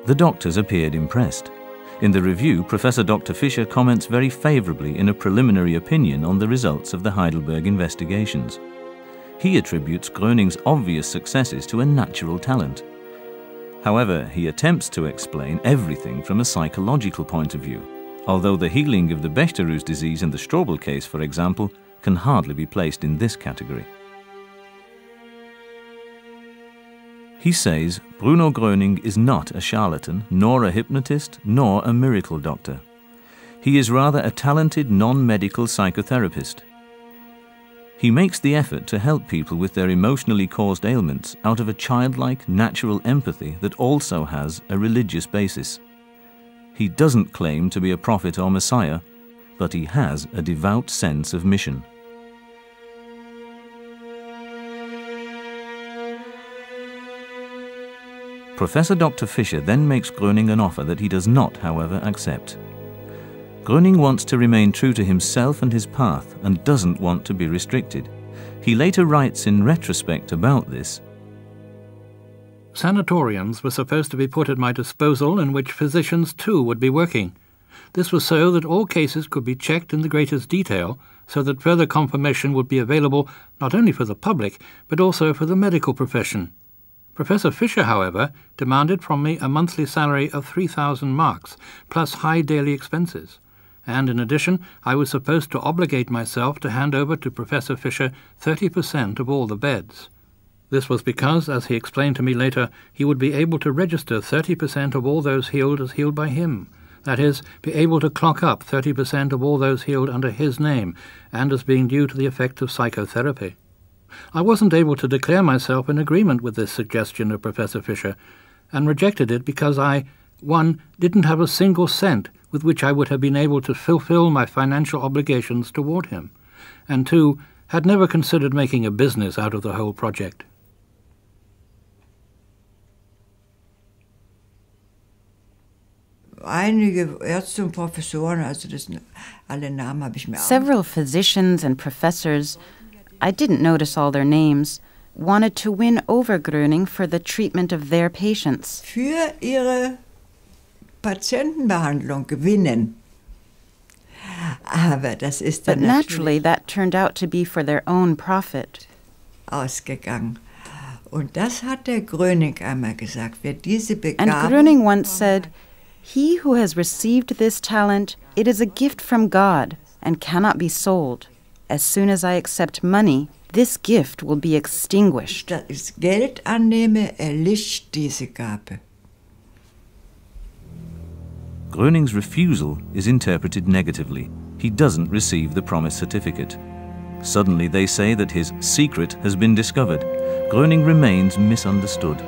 The doctors appeared impressed. In the review, Professor Dr. Fischer comments very favorably in a preliminary opinion on the results of the Heidelberg investigations. He attributes Gröning's obvious successes to a natural talent. However, he attempts to explain everything from a psychological point of view, although the healing of the Bechtereau's disease in the Strobel case, for example, can hardly be placed in this category. He says Bruno Gröning is not a charlatan, nor a hypnotist, nor a miracle doctor. He is rather a talented non-medical psychotherapist. He makes the effort to help people with their emotionally caused ailments out of a childlike, natural empathy that also has a religious basis. He doesn't claim to be a prophet or messiah, but he has a devout sense of mission. Professor Dr. Fischer then makes Gröning an offer that he does not, however, accept. Gröning wants to remain true to himself and his path and doesn't want to be restricted. He later writes in retrospect about this. Sanatoriums were supposed to be put at my disposal in which physicians too would be working. This was so that all cases could be checked in the greatest detail, so that further confirmation would be available not only for the public, but also for the medical profession. Professor Fischer, however, demanded from me a monthly salary of 3,000 marks, plus high daily expenses. And in addition, I was supposed to obligate myself to hand over to Professor Fischer 30% of all the beds. This was because, as he explained to me later, he would be able to register 30% of all those healed as healed by him. That is, be able to clock up 30% of all those healed under his name, and as being due to the effect of psychotherapy. I wasn't able to declare myself in agreement with this suggestion of Professor Fischer, and rejected it because I, 1, didn't have a single cent with which I would have been able to fulfill my financial obligations toward him, and 2, had never considered making a business out of the whole project. Several physicians and professors, I didn't notice all their names, wanted to win over Gröning for the treatment of their patients. Für ihre Patientenbehandlung gewinnen. Aber das ist But naturally, that turned out to be for their own profit. Ausgegangen. Und das hat der Gröning einmal gesagt. Wer diese And Gröning once said, "He who has received this talent, it is a gift from God and cannot be sold. As soon as I accept money, this gift will be extinguished." Das Geld annehme, erlischt diese Gabe. Groening's refusal is interpreted negatively. He doesn't receive the promised certificate. Suddenly they say that his secret has been discovered. Groening remains misunderstood.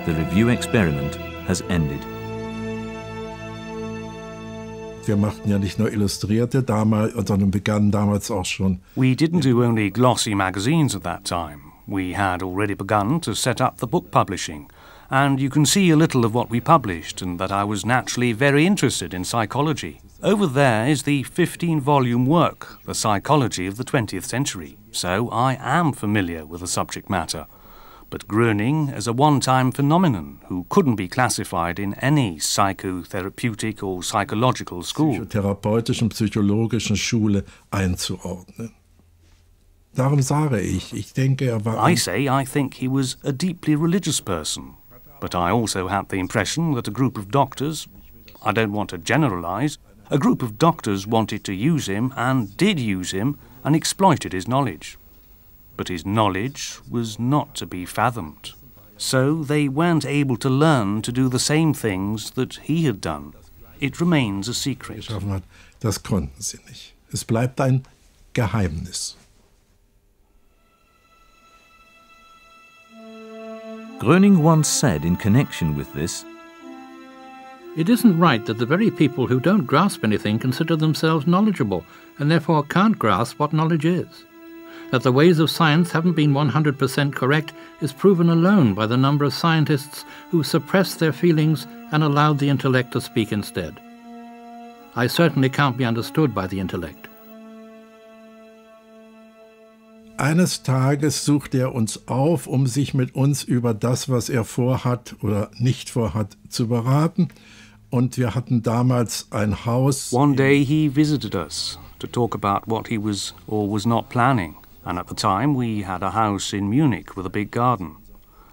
The review experiment has ended. Wir machten ja nicht nur Illustrierte damals, sondern begannen damals auch schon. We didn't do only glossy magazines at that time. We had already begun to set up the book publishing, and you can see a little of what we published, and that I was naturally very interested in psychology. Over there is the 15-volume work, The Psychology of the 20th Century, so I am familiar with the subject matter. But Groening is a one-time phenomenon who couldn't be classified in any psychotherapeutic or psychological school. Psychotherapeutischen, psychologischen Schule einzuordnen. Darum sage ich denke, war... I think he was a deeply religious person. But I also had the impression that a group of doctors, I don't want to generalize, a group of doctors wanted to use him and did use him and exploited his knowledge. But his knowledge was not to be fathomed. So they weren't able to learn to do the same things that he had done. It remains a secret. Das konnten sie nicht. Es bleibt ein Geheimnis. Groening once said in connection with this, "It isn't right that the very people who don't grasp anything consider themselves knowledgeable and therefore can't grasp what knowledge is. That the ways of science haven't been 100% correct is proven alone by the number of scientists who suppressed their feelings and allowed the intellect to speak instead. I certainly can't be understood by the intellect." Eines Tages sucht er uns auf, um sich mit uns über das, was er vorhat oder nicht vorhat, zu beraten. Und wir hatten damals ein Haus. One day he visited us to talk about what he was or was not planning. And at the time we had a house in Munich with a big garden.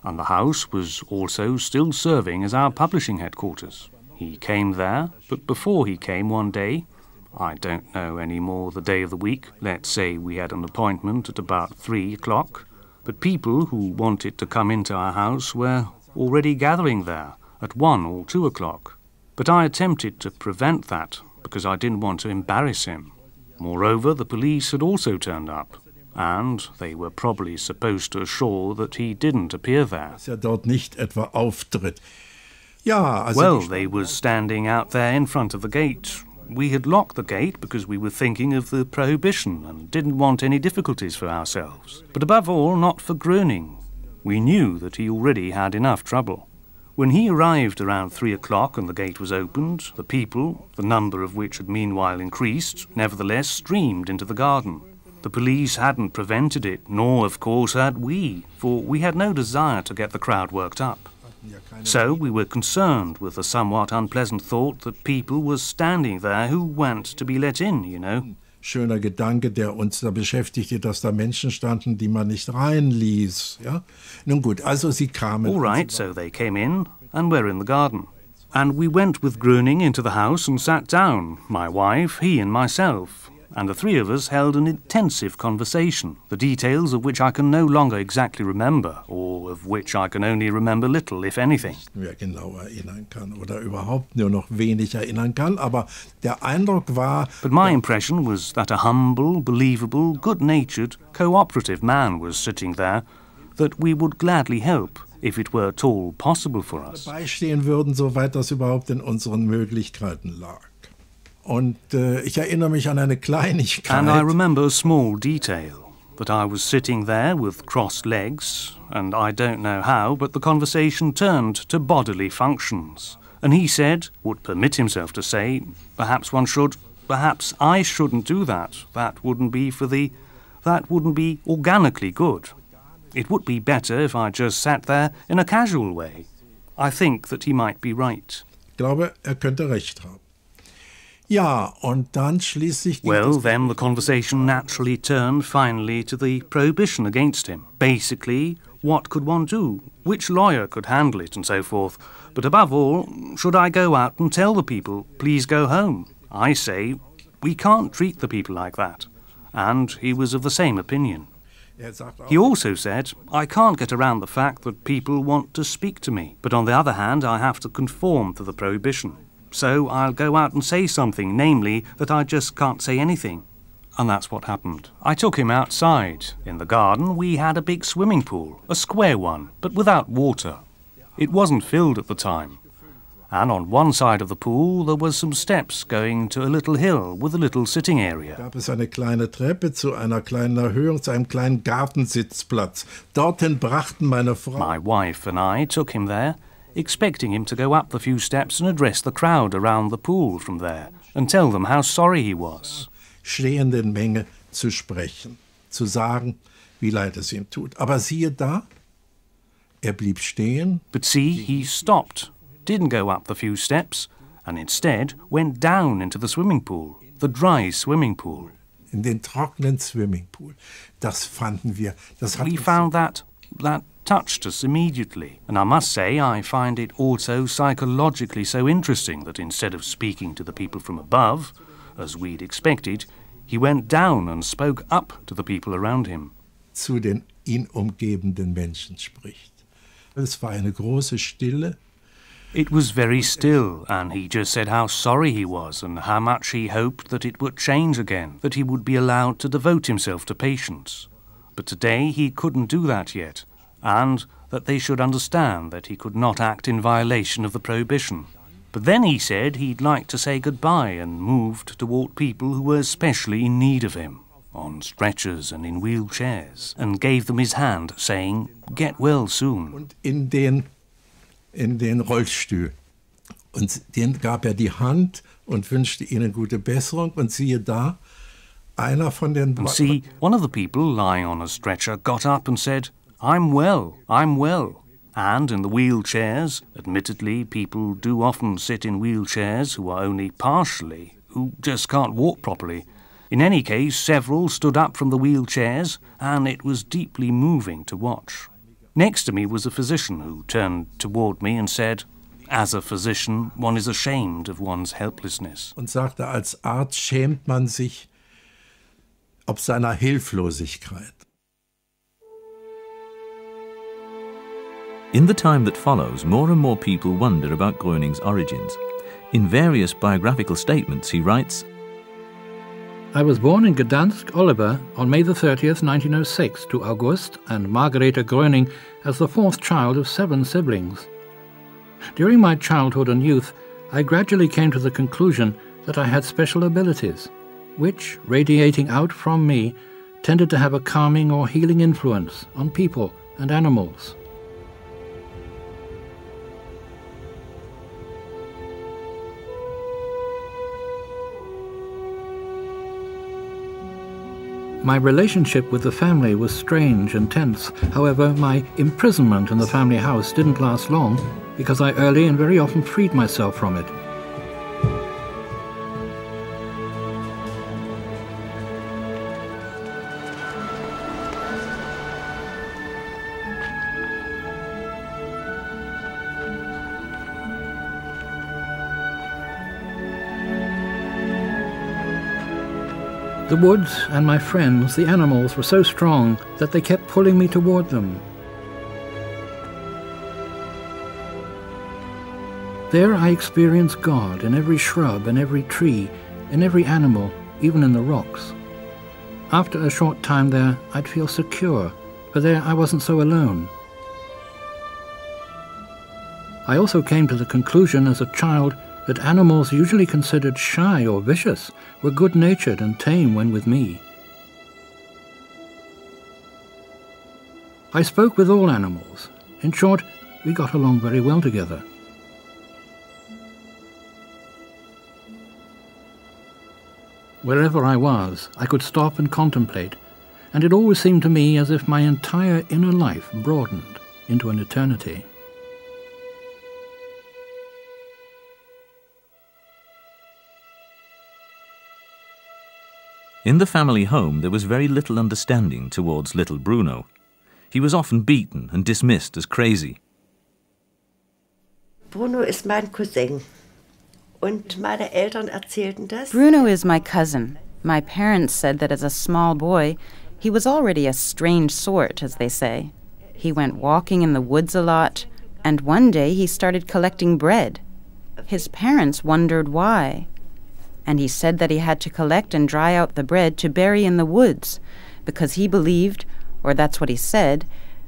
And the house was also still serving as our publishing headquarters. He came there, but before he came one day, I don't know any more the day of the week, let's say we had an appointment at about 3 o'clock, but people who wanted to come into our house were already gathering there at 1 or 2 o'clock. But I attempted to prevent that because I didn't want to embarrass him. Moreover, the police had also turned up, and they were probably supposed to assure that he didn't appear there. Dass dort nicht etwa auftritt. Ja, also well, they were standing out there in front of the gate. We had locked the gate because we were thinking of the prohibition and didn't want any difficulties for ourselves. But above all, not for Groening. We knew that he already had enough trouble. When he arrived around 3 o'clock and the gate was opened, the people, the number of which had meanwhile increased, nevertheless streamed into the garden. The police hadn't prevented it, nor, of course, had we, for we had no desire to get the crowd worked up. So we were concerned with the somewhat unpleasant thought that people were standing there who weren't to be let in, you know. Schöner Gedanke, der uns da beschäftigte, dass da Menschen standen, die man nicht reinließ. Ja? Nun gut, also sie kamen. All right, so they came in and were in the garden. And we went with Groening into the house and sat down, my wife, he and myself. And the three of us held an intensive conversation, the details of which I can no longer exactly remember, or of which I can only remember little, if anything. Wer genau erinnern kann oder überhaupt nur noch wenig erinnern kann, aber der Eindruck war... But my impression was that a humble, believable, good-natured, cooperative man was sitting there, that we would gladly help, if it were at all possible for us. ...beistehen würden, soweit das überhaupt in unseren Möglichkeiten lag. Und ich erinnere mich an eine Kleinigkeit. And I remember a small detail, that I was sitting there with crossed legs, and I don't know how, but the conversation turned to bodily functions. And he said, would permit himself to say, perhaps one should, perhaps I shouldn't do that. That wouldn't be organically good. It would be better if I just sat there in a casual way. I think that he might be right. Ich glaube, könnte recht haben. Ja, und dann schließlich... Well, then the conversation naturally turned finally to the prohibition against him. Basically, what could one do? Which lawyer could handle it and so forth? But above all, should I go out and tell the people, please go home? I say, we can't treat the people like that. And he was of the same opinion. He also said, I can't get around the fact that people want to speak to me, but on the other hand, I have to conform to the prohibition. so I'll go out and say something, namely that I just can't say anything. And that's what happened. I took him outside. In the garden we had a big swimming pool, a square one, but without water. It wasn't filled at the time. And on one side of the pool there was some steps going to a little hill with a little sitting area. Gab es eine kleine Treppe zu einer kleinen Erhöhung, zu einem kleinen Gartensitzplatz. Dorthin brachten meine Frau. My wife and I took him there, expecting him to go up the few steps and address the crowd around the pool from there and tell them how sorry he was. Stehenden Menge zu sprechen, zu sagen, wie leid es ihm tut. Aber siehe da, blieb stehen. But see, he stopped, didn't go up the few steps, and instead went down into the swimming pool, the dry swimming pool. In den trockenen Swimmingpool. Das fanden wir. We found that touched us immediately. And I must say, I find it also psychologically so interesting that instead of speaking to the people from above, as we'd expected, he went down and spoke up to the people around him. Zu den ihn umgebenden Menschen spricht. Es war eine große Stille. It was very still, and he just said how sorry he was and how much he hoped that it would change again, that he would be allowed to devote himself to patients. But today he couldn't do that yet, and that they should understand that he could not act in violation of the prohibition. But then he said he'd like to say goodbye and moved toward people who were especially in need of him, on stretchers and in wheelchairs, and gave them his hand, saying, "Get well soon." Und in den Rollstuhl. Und denen gab die Hand und wünschte ihnen gute Besserung. Und siehe da, einer von den... And see, one of the people lying on a stretcher got up and said, "I'm well, I'm well." And in the wheelchairs, admittedly, people do often sit in wheelchairs who are only partially, who just can't walk properly. In any case, several stood up from the wheelchairs, and it was deeply moving to watch. Next to me was a physician who turned toward me and said, "As a physician, one is ashamed of one's helplessness." Und sagte, als Arzt schämt man sich ob seiner Hilflosigkeit. In the time that follows, more and more people wonder about Groening's origins. In various biographical statements, he writes, I was born in Gdansk, Oliver, on May the 30th, 1906, to August and Margareta Groening as the fourth child of 7 siblings. During my childhood and youth, I gradually came to the conclusion that I had special abilities, which, radiating out from me, tended to have a calming or healing influence on people and animals. My relationship with the family was strange and tense. However, my imprisonment in the family house didn't last long, because I early and very often freed myself from it. The woods and my friends, the animals, were so strong that they kept pulling me toward them. There I experienced God in every shrub and every tree, in every animal, even in the rocks. After a short time there, I'd feel secure, for there I wasn't so alone. I also came to the conclusion as a child that animals usually considered shy or vicious were good-natured and tame when with me. I spoke with all animals. In short, we got along very well together. Wherever I was, I could stop and contemplate, and it always seemed to me as if my entire inner life broadened into an eternity. In the family home, there was very little understanding towards little Bruno. He was often beaten and dismissed as crazy. Bruno ist mein Cousin. Und meine Eltern erzählten das. Bruno is my cousin. My parents said that as a small boy, he was already a strange sort, as they say. He went walking in the woods a lot, and one day he started collecting bread. His parents wondered why. And he said that he had to collect and dry out the bread to bury in the woods, because he believed, or that's what he said,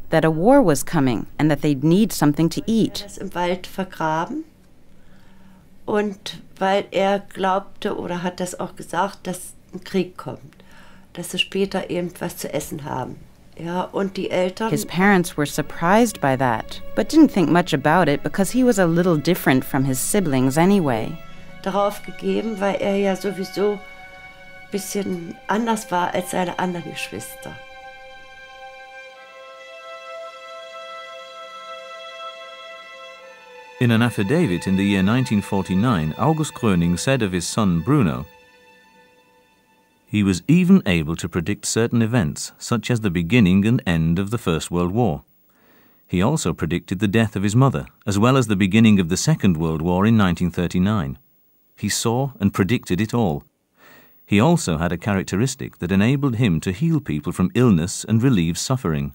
that a war was coming and that they'd need something to eat. Das im Wald vergraben. Und weil glaubte oder hat das auch gesagt, dass ein Krieg kommt, dass sie später eben was zu essen haben. Ja, und die Eltern. His parents were surprised by that, but didn't think much about it because he was a little different from his siblings anyway. Darauf gegeben, weil ja sowieso ein bisschen anders war als seine anderen Geschwister. In an affidavit in the year 1949, August Gröning said of his son Bruno, "He was even able to predict certain events, such as the beginning and end of the First World War. He also predicted the death of his mother, as well as the beginning of the Second World War in 1939. He saw and predicted it all. He also had a characteristic that enabled him to heal people from illness and relieve suffering."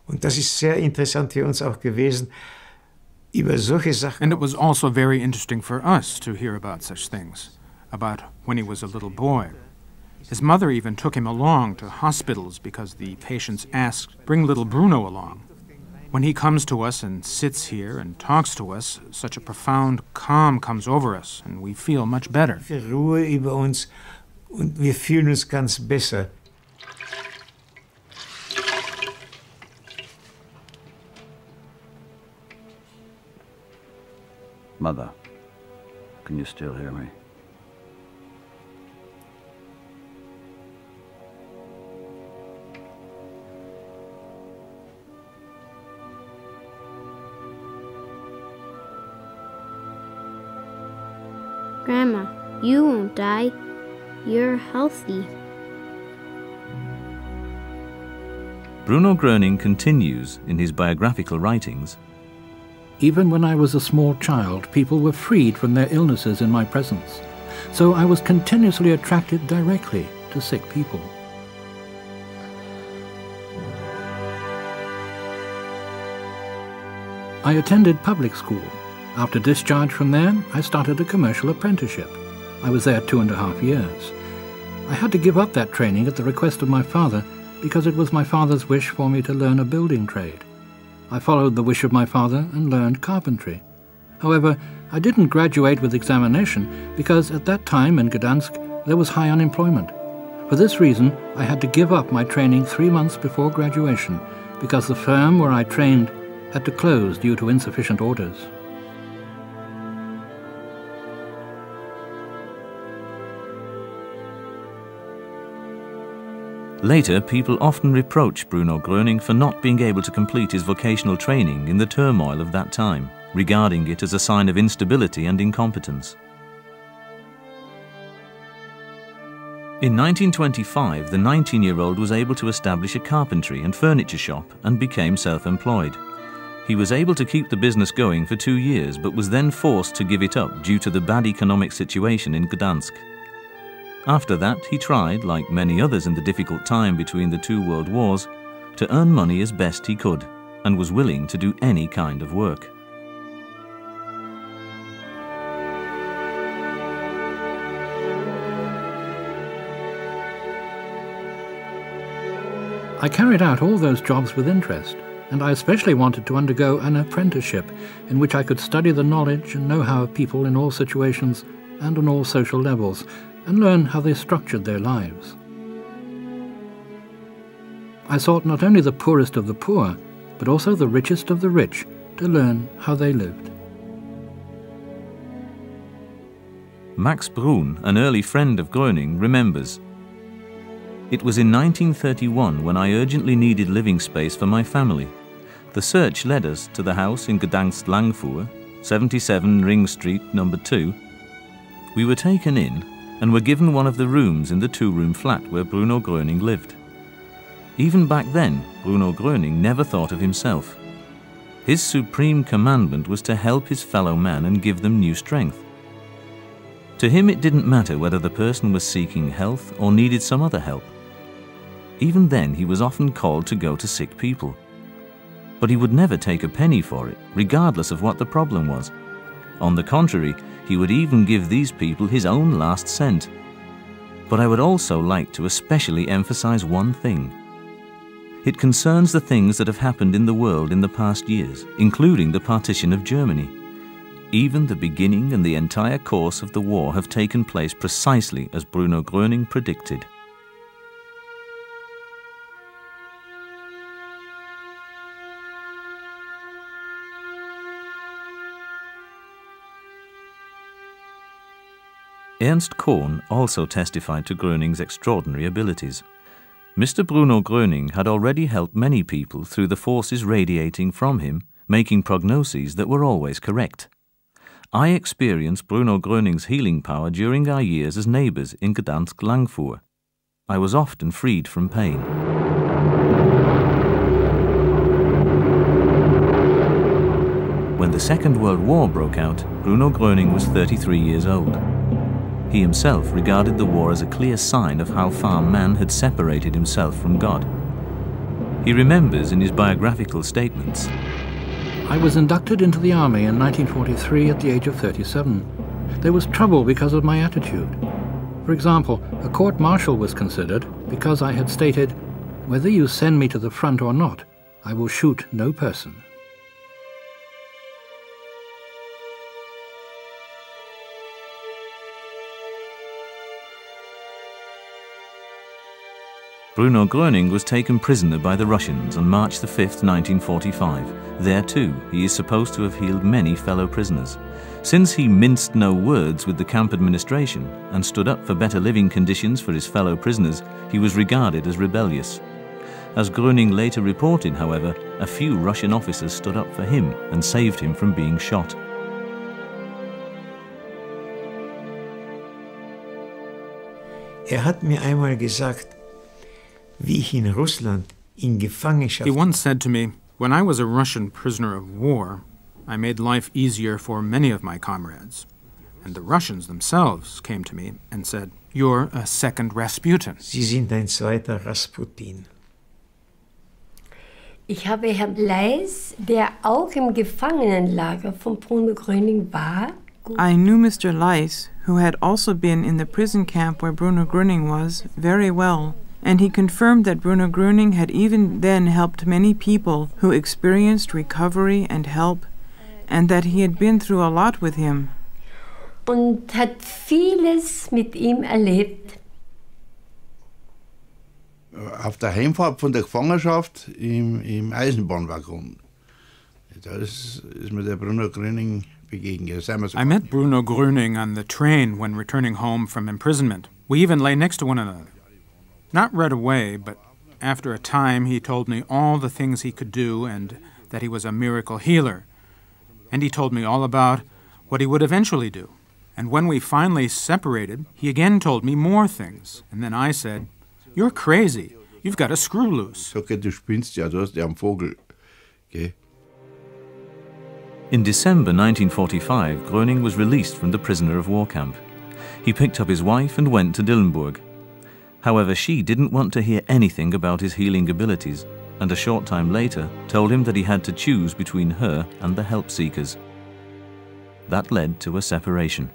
Und das ist sehr interessant für uns auch gewesen, über solche Sachen. And it was also very interesting for us to hear about such things, about when he was a little boy. His mother even took him along to hospitals because the patients asked, "Bring little Bruno along." When he comes to us and sits here and talks to us, such a profound calm comes over us and we feel much better. Ruhe über uns und wir fühlen uns ganz besser. Mother, can you still hear me? Grandma, you won't die. You're healthy. Bruno Gröning continues in his biographical writings, "Even when I was a small child, people were freed from their illnesses in my presence, so I was continuously attracted directly to sick people. I attended public school. After discharge from there, I started a commercial apprenticeship. I was there 2.5 years. I had to give up that training at the request of my father because it was my father's wish for me to learn a building trade. I followed the wish of my father and learned carpentry. However, I didn't graduate with examination because at that time in Gdansk there was high unemployment. For this reason, I had to give up my training 3 months before graduation because the firm where I trained had to close due to insufficient orders. Later, people often reproach Bruno Gröning for not being able to complete his vocational training in the turmoil of that time, regarding it as a sign of instability and incompetence. In 1925, the 19-year-old was able to establish a carpentry and furniture shop and became self-employed. He was able to keep the business going for 2 years, but was then forced to give it up due to the bad economic situation in Gdansk. After that, he tried, like many others in the difficult time between the 2 world wars, to earn money as best he could, and was willing to do any kind of work. I carried out all those jobs with interest, and I especially wanted to undergo an apprenticeship in which I could study the knowledge and know-how of people in all situations and on all social levels, and learn how they structured their lives. I sought not only the poorest of the poor, but also the richest of the rich to learn how they lived. Max Brun, an early friend of Gröning, remembers, "It was in 1931 when I urgently needed living space for my family. The search led us to the house in Gdansk Langfuhr, 77 Ring Street, number 2. We were taken in and were given one of the rooms in the 2-room flat where Bruno Gröning lived. Even back then, Bruno Gröning never thought of himself. His supreme commandment was to help his fellow man and give them new strength. To him, it didn't matter whether the person was seeking health or needed some other help. Even then, he was often called to go to sick people. But he would never take a penny for it, regardless of what the problem was. On the contrary, he would even give these people his own last cent. But I would also like to especially emphasize one thing. It concerns the things that have happened in the world in the past years, including the partition of Germany. Even the beginning and the entire course of the war have taken place precisely as Bruno Gröning predicted. Ernst Kohn also testified to Gröning's extraordinary abilities. Mr. Bruno Gröning had already helped many people through the forces radiating from him, making prognoses that were always correct. I experienced Bruno Gröning's healing power during our years as neighbours in Gdansk-Langfuhr. I was often freed from pain. When the Second World War broke out, Bruno Gröning was 33 years old. He himself regarded the war as a clear sign of how far man had separated himself from God. He remembers in his biographical statements, I was inducted into the army in 1943 at the age of 37. There was trouble because of my attitude. For example, a court-martial was considered because I had stated, whether you send me to the front or not, I will shoot no person. Bruno Gröning was taken prisoner by the Russians on March the 5th, 1945. There too, he is supposed to have healed many fellow prisoners. Since he minced no words with the camp administration and stood up for better living conditions for his fellow prisoners, he was regarded as rebellious. As Gröning later reported, however, a few Russian officers stood up for him and saved him from being shot. Hat mir einmal gesagt, wie ich in Russland in Gefangenschaft. He once said to me, when I was a Russian prisoner of war, I made life easier for many of my comrades. And the Russians themselves came to me and said, you're a second Rasputin. Sie sind ein zweiter Rasputin. Ich habe Herrn Leis, der auch im Gefangenenlager von Bruno Gröening war. I knew Mr. Leis, who had also been in the prison camp where Bruno Gröening was, very well. And he confirmed that Bruno Gröening had even then helped many people who experienced recovery and help, and that he had been through a lot with him. Und hat vieles mit ihm erlebt. Auf der Heimfahrt von der Gefangenschaft im Eisenbahnwaggon. Da ist mir der Bruno Gröening begegnet. I met Bruno Gröening on the train when returning home from imprisonment. We even lay next to one another. Not right away, but after a time he told me all the things he could do and that he was a miracle healer. And he told me all about what he would eventually do. And when we finally separated, he again told me more things. And then I said, you're crazy. You've got a screw loose. Okay, du spinnst ja, du hast ja einen Vogel. Okay. In December 1945, Gröening was released from the prisoner of war camp. He picked up his wife and went to Dillenburg. However, she didn't want to hear anything about his healing abilities, and a short time later told him that he had to choose between her and the help seekers. That led to a separation.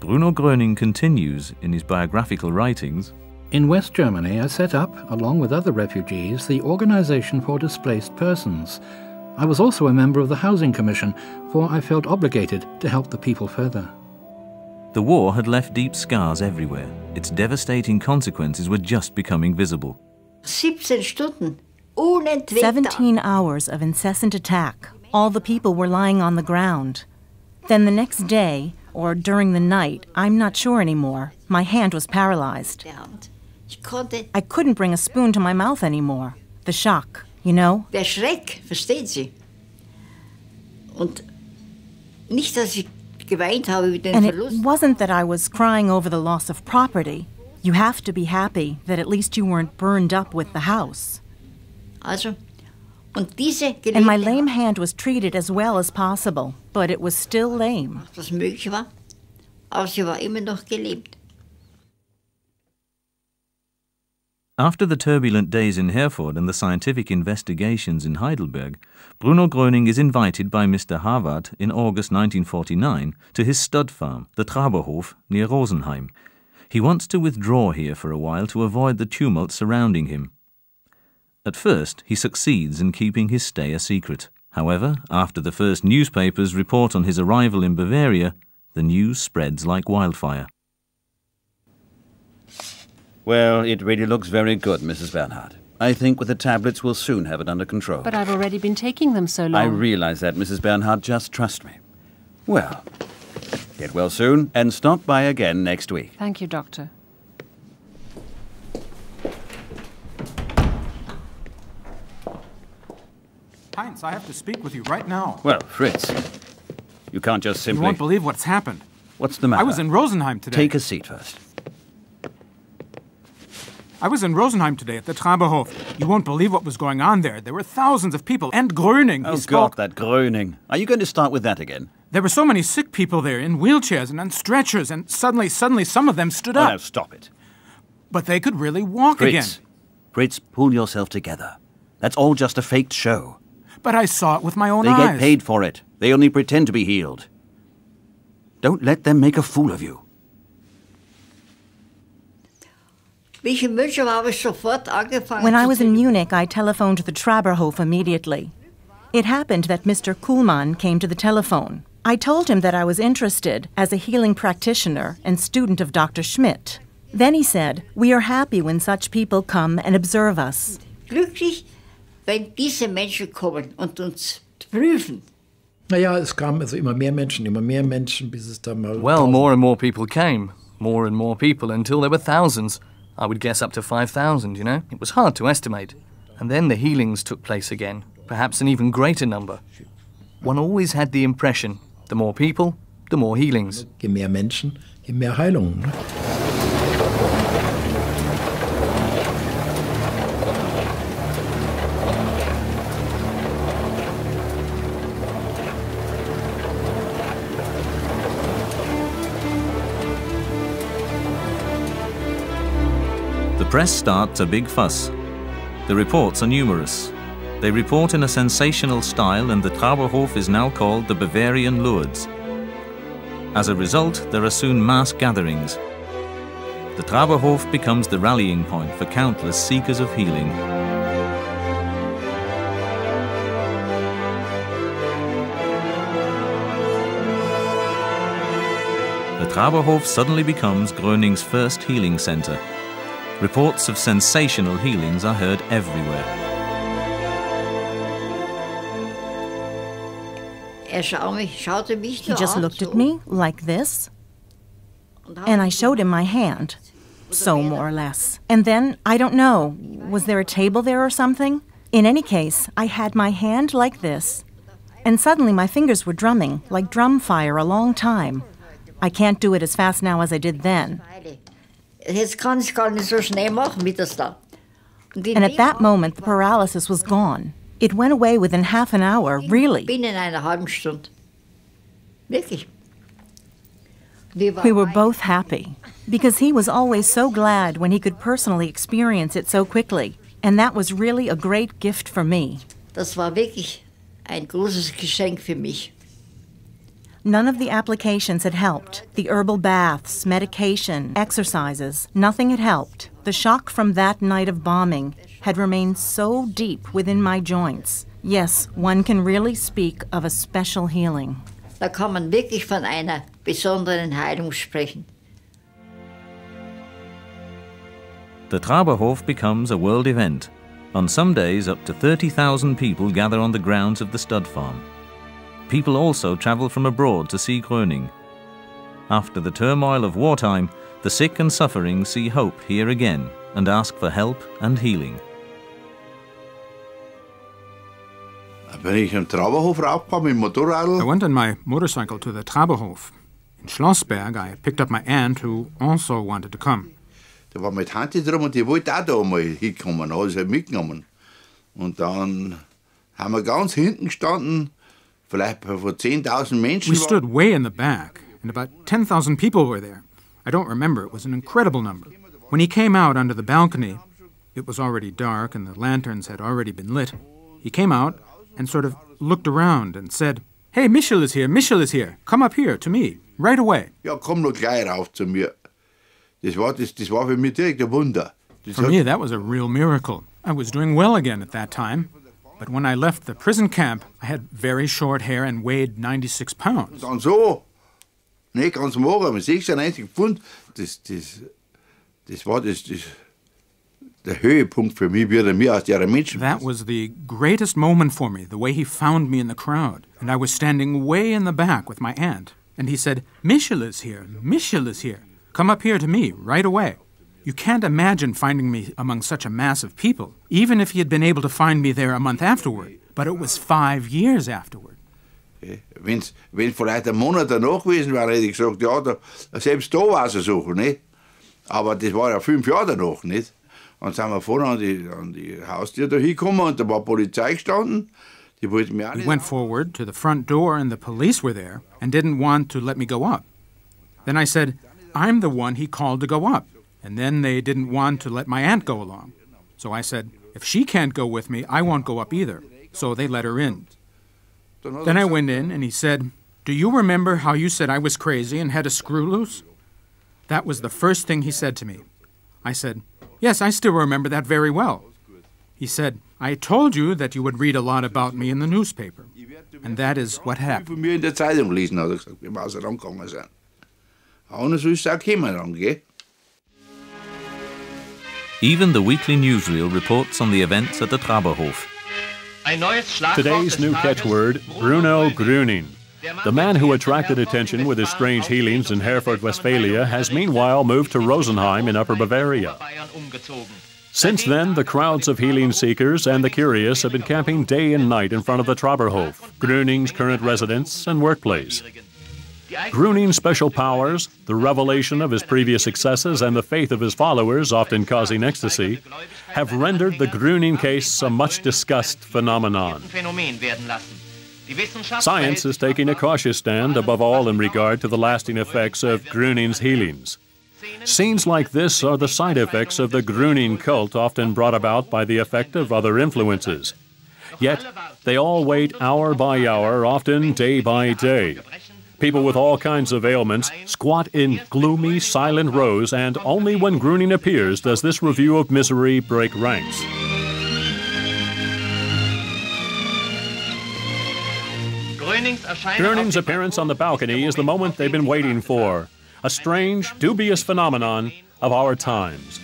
Bruno Gröening continues in his biographical writings, in West Germany, I set up, along with other refugees, the Organization for Displaced Persons. I was also a member of the Housing Commission, for I felt obligated to help the people further. The war had left deep scars everywhere. Its devastating consequences were just becoming visible. 17 hours of incessant attack. All the people were lying on the ground. Then the next day, or during the night, I'm not sure anymore, my hand was paralyzed. I couldn't bring a spoon to my mouth anymore. The shock, you know? Der Schreck, versteht Sie? Und nicht, dass ich geweint habe über den And Verlust. it wasn't that I was crying over the loss of property. You have to be happy that at least you weren't burned up with the house. Also, und diese And my lame hand was treated as well as possible, but it was still lame. was möglich war. aber sie war immer noch gelebt. After the turbulent days in Herford and the scientific investigations in Heidelberg, Bruno Gröning is invited by Mr. Harvard in August 1949 to his stud farm, the Traberhof, near Rosenheim. He wants to withdraw here for a while to avoid the tumult surrounding him. At first, he succeeds in keeping his stay a secret. However, after the first newspapers report on his arrival in Bavaria, the news spreads like wildfire. Well, it really looks very good, Mrs. Bernhardt. I think with the tablets we'll soon have it under control. But I've already been taking them so long. I realize that, Mrs. Bernhardt. Just trust me. Well, get well soon and stop by again next week. Thank you, Doctor. Heinz, I have to speak with you right now. Well, Fritz, you can't just simply... You won't believe what's happened. What's the matter? I was in Rosenheim today. Take a seat first. I was in Rosenheim today at the Traberhof. You won't believe what was going on there. There were thousands of people. And Gröning, Oh, God, that Gröning. Are you going to start with that again? There were so many sick people there in wheelchairs and on stretchers, and suddenly some of them stood up. Oh, no, stop it. But they could really walk again. Fritz, pull yourself together. That's all just a faked show. But I saw it with my own eyes. They get paid for it. They only pretend to be healed. Don't let them make a fool of you. When I was in Munich, I telephoned the Traberhof immediately. It happened that Mr. Kuhlmann came to the telephone. I told him that I was interested as a healing practitioner and student of Dr. Schmidt. Then he said, "We are happy when such people come and observe us." Glücklich, wenn diese Menschen kommen und uns prüfen. Naja, es kamen also immer mehr Menschen, bis es dann mal... Well, more and more people came. More and more people until there were thousands. I would guess up to 5,000, you know? It was hard to estimate. And then the healings took place again, perhaps an even greater number. One always had the impression, the more people, the more healings. Je mehr Menschen, je mehr Heilungen. Ne? The press starts a big fuss. The reports are numerous. They report in a sensational style, and the Traberhof is now called the Bavarian Lourdes. As a result, there are soon mass gatherings. The Traberhof becomes the rallying point for countless seekers of healing. The Traberhof suddenly becomes Gröning's first healing center. Reports of sensational healings are heard everywhere. He just looked at me like this, and I showed him my hand, so more or less. And then, I don't know, was there a table there or something? In any case, I had my hand like this, and suddenly my fingers were drumming, like drum fire, a long time. I can't do it as fast now as I did then. And at that moment, the paralysis was gone. It went away within half an hour, really. We were both happy, because he was always so glad when he could personally experience it so quickly. And that was really a great gift for me. Das war wirklich ein großes Geschenk für mich. None of the applications had helped. The herbal baths, medication, exercises, nothing had helped. The shock from that night of bombing had remained so deep within my joints. Yes, one can really speak of a special healing. Da kann man wirklich von einer besonderen Heilung sprechen. The Traberhof becomes a world event. On some days, up to 30,000 people gather on the grounds of the stud farm. People also travel from abroad to see Gröning. After the turmoil of wartime, the sick and suffering see hope here again and ask for help and healing. I went on my motorcycle to the Traberhof. In Schlossberg, I picked up my aunt, who also wanted to come. Da war meine Tante drum und die wollte auch da mal hinkommen, also mitgenommen. Und dann haben wir ganz hinten gestanden, vielleicht vor 10.000 Menschen. We stood way in the back, and about 10,000 people were there. I don't remember, it was an incredible number. When he came out onto the balcony, it was already dark and the lanterns had already been lit. He came out and sort of looked around and said, "Hey, Michel is here, Michel is here. Come up here, to me, right away." Ja, komm nur gleich rauf zu mir. Das war für mich direkt ein Wunder. For me, that was a real miracle. I was doing well again at that time. But when I left the prison camp, I had very short hair and weighed 96 pounds. Dann so, ne, ganz morgen, mit 96 Pfund, das war der Höhepunkt für mich, wie mir aus der Menschen. That was the greatest moment for me, the way he found me in the crowd. And I was standing way in the back with my aunt. And he said, "Michel is here, Michel is here. Come up here to me, right away." You can't imagine finding me among such a mass of people, even if he had been able to find me there a month afterward. But it was 5 years afterward. Wenn's vielleicht ein Monat danach gewesen wäre, hätte ich gesagt, ja, selbst da war es so, nicht? Aber das war ja 5 Jahre danach, nicht? Dann sind wir vorne an die Haustür da hingekommen und da war Polizei gestanden. Die wollten mir auch nicht. We went forward to the front door and the police were there and didn't want to let me go up. Then I said, "I'm the one he called to go up." And then they didn't want to let my aunt go along. So I said, "If she can't go with me, I won't go up either." So they let her in. Then I went in and he said, "Do you remember how you said I was crazy and had a screw loose?" That was the first thing he said to me. I said, "Yes, I still remember that very well." He said, "I told you that you would read a lot about me in the newspaper." And that is what happened. Von mir in der Zeitung lesen, hat er gesagt, wie wir rausgegangen sind. Und so ist es auch gekommen dann, gell? Even the weekly newsreel reports on the events at the Traberhof. Today's new catchword, Bruno Gröening. The man who attracted attention with his strange healings in Herford, Westphalia, has meanwhile moved to Rosenheim in Upper Bavaria. Since then, the crowds of healing seekers and the curious have been camping day and night in front of the Traberhof, Gröning's current residence and workplace. Gröning's special powers, the revelation of his previous successes, and the faith of his followers, often causing ecstasy, have rendered the Gröening case a much-discussed phenomenon. Science is taking a cautious stand, above all in regard to the lasting effects of Gröning's healings. Scenes like this are the side effects of the Gröening cult, often brought about by the effect of other influences. Yet, they all wait hour by hour, often day by day. People with all kinds of ailments squat in gloomy, silent rows, and only when Gröening appears does this review of misery break ranks. Gröning's appearance on the balcony is the moment they've been waiting for, a strange, dubious phenomenon of our times.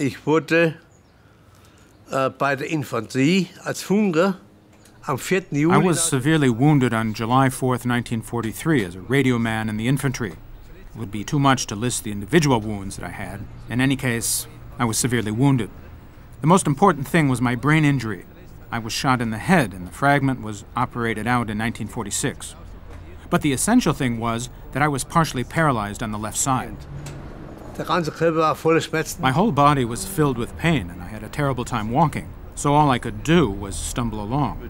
Ich wurde bei der Infanterie als Hunger. I was severely wounded on July 4th, 1943, as a radio man in the infantry. It would be too much to list the individual wounds that I had. In any case, I was severely wounded. The most important thing was my brain injury. I was shot in the head, and the fragment was operated out in 1946. But the essential thing was that I was partially paralyzed on the left side. My whole body was filled with pain, and I had a terrible time walking. So all I could do was stumble along.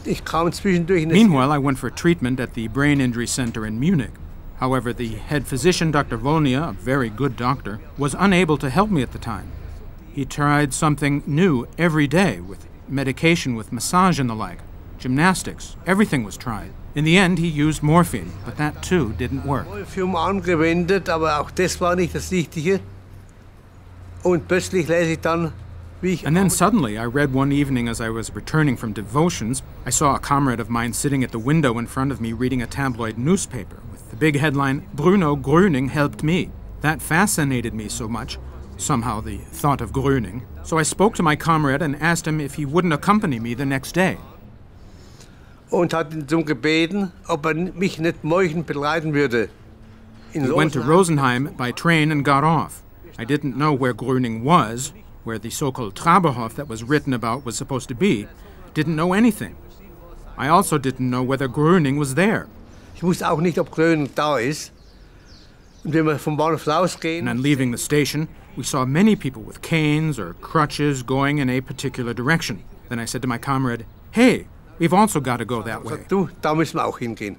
Meanwhile, I went for treatment at the Brain Injury Center in Munich. However, the head physician, Dr. Volnia, a very good doctor, was unable to help me at the time. He tried something new every day, with medication, with massage and the like, gymnastics, everything was tried. In the end, he used morphine, but that too didn't work. And then suddenly, I read one evening as I was returning from devotions, I saw a comrade of mine sitting at the window in front of me reading a tabloid newspaper with the big headline, "Bruno Gröening helped me." That fascinated me so much, somehow the thought of Gröening. So I spoke to my comrade and asked him if he wouldn't accompany me the next day. He went to Rosenheim by train and got off. I didn't know where Gröening was, where the so-called Traberhof that was written about was supposed to be. Didn't know anything. I also didn't know whether Gröening was there. And on leaving the station, we saw many people with canes or crutches going in a particular direction. Then I said to my comrade, hey, we've also got to go that way. Du, da müssen wir auch hingehen.